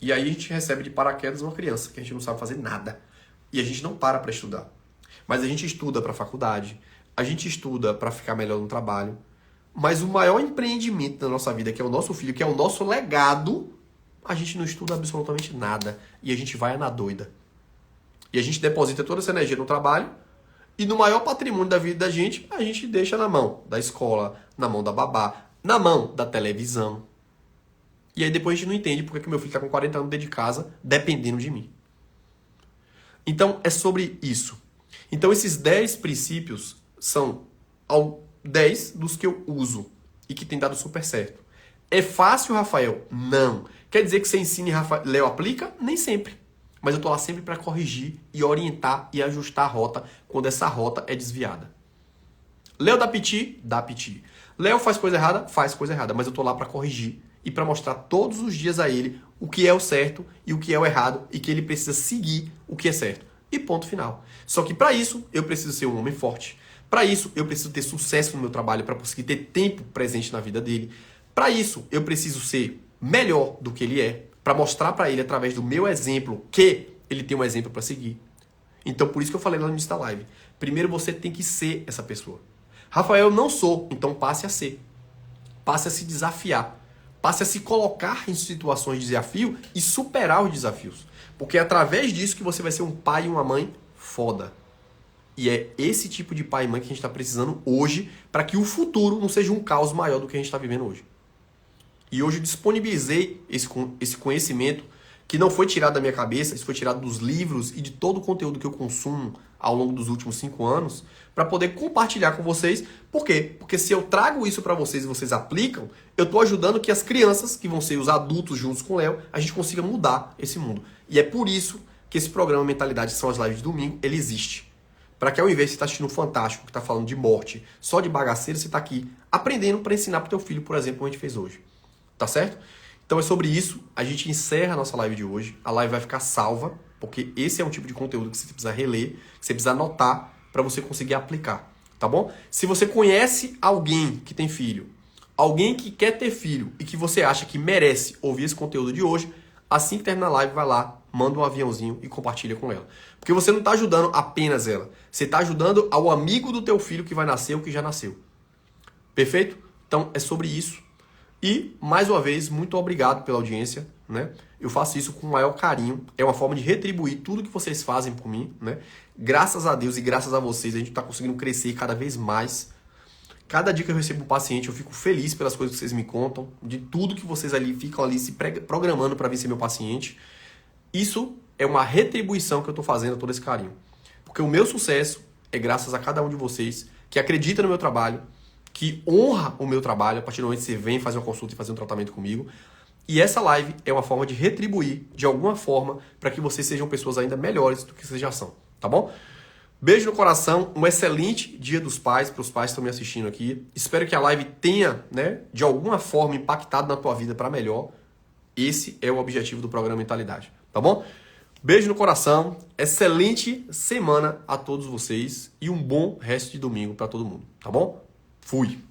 E aí a gente recebe de paraquedas uma criança que a gente não sabe fazer nada. E a gente não para estudar. Mas a gente estuda para faculdade, a gente estuda para ficar melhor no trabalho. Mas o maior empreendimento da nossa vida, que é o nosso filho, que é o nosso legado, a gente não estuda absolutamente nada. E a gente vai na doida. E a gente deposita toda essa energia no trabalho. E no maior patrimônio da vida da gente, a gente deixa na mão da escola, na mão da babá, na mão da televisão. E aí depois a gente não entende porque que meu filho está com 40 anos dentro de casa, dependendo de mim. Então é sobre isso. Então esses 10 princípios são 10 dos que eu uso e que tem dado super certo. É fácil, Rafael? Não. Quer dizer que você ensina e Léo aplica? Nem sempre. Mas eu tô lá sempre para corrigir e orientar e ajustar a rota quando essa rota é desviada. Léo dá piti? Dá piti. Léo faz coisa errada? Faz coisa errada. Mas eu tô lá para corrigir e para mostrar todos os dias a ele o que é o certo e o que é o errado e que ele precisa seguir o que é certo. E ponto final. Só que para isso eu preciso ser um homem forte. Para isso eu preciso ter sucesso no meu trabalho para conseguir ter tempo presente na vida dele. Para isso eu preciso ser melhor do que ele é, para mostrar para ele através do meu exemplo que ele tem um exemplo para seguir. Então por isso que eu falei lá no início da live. Primeiro você tem que ser essa pessoa. Rafael, eu não sou, então passe a ser. Passe a se desafiar. Passe a se colocar em situações de desafio e superar os desafios. Porque é através disso que você vai ser um pai e uma mãe foda. E é esse tipo de pai e mãe que a gente está precisando hoje para que o futuro não seja um caos maior do que a gente está vivendo hoje. E hoje eu disponibilizei esse conhecimento que não foi tirado da minha cabeça, isso foi tirado dos livros e de todo o conteúdo que eu consumo ao longo dos últimos 5 anos para poder compartilhar com vocês. Por quê? Porque se eu trago isso para vocês e vocês aplicam, eu estou ajudando que as crianças, que vão ser os adultos juntos com o Léo, a gente consiga mudar esse mundo. E é por isso que esse programa Mentalidade, que são as lives de domingo, ele existe. Para que ao invés de você estar assistindo um Fantástico, que está falando de morte, só de bagaceiro, você está aqui aprendendo para ensinar para o teu filho, por exemplo, como a gente fez hoje. Tá certo? Então é sobre isso. A gente encerra a nossa live de hoje. A live vai ficar salva, porque esse é um tipo de conteúdo que você precisa reler, que você precisa anotar para você conseguir aplicar. Tá bom? Se você conhece alguém que tem filho, alguém que quer ter filho e que você acha que merece ouvir esse conteúdo de hoje, assim que terminar a live, vai lá, manda um aviãozinho e compartilha com ela. Porque você não está ajudando apenas ela. Você está ajudando ao amigo do teu filho que vai nascer ou que já nasceu. Perfeito? Então é sobre isso. E, mais uma vez, muito obrigado pela audiência, né? Eu faço isso com o maior carinho. É uma forma de retribuir tudo que vocês fazem por mim, né? Graças a Deus e graças a vocês, a gente está conseguindo crescer cada vez mais. Cada dia que eu recebo um paciente, eu fico feliz pelas coisas que vocês me contam, de tudo que vocês ali ficam ali se programando para vir ser meu paciente. Isso é uma retribuição que eu estou fazendo a todo esse carinho. Porque o meu sucesso é graças a cada um de vocês que acredita no meu trabalho, que honra o meu trabalho a partir do momento que você vem fazer uma consulta e fazer um tratamento comigo. E essa live é uma forma de retribuir, de alguma forma, para que vocês sejam pessoas ainda melhores do que vocês já são, tá bom? Beijo no coração, um excelente Dia dos Pais para os pais que estão me assistindo aqui. Espero que a live tenha, né, de alguma forma impactado na tua vida para melhor. Esse é o objetivo do programa Mentalidade, tá bom? Beijo no coração, excelente semana a todos vocês e um bom resto de domingo para todo mundo, tá bom? Fui!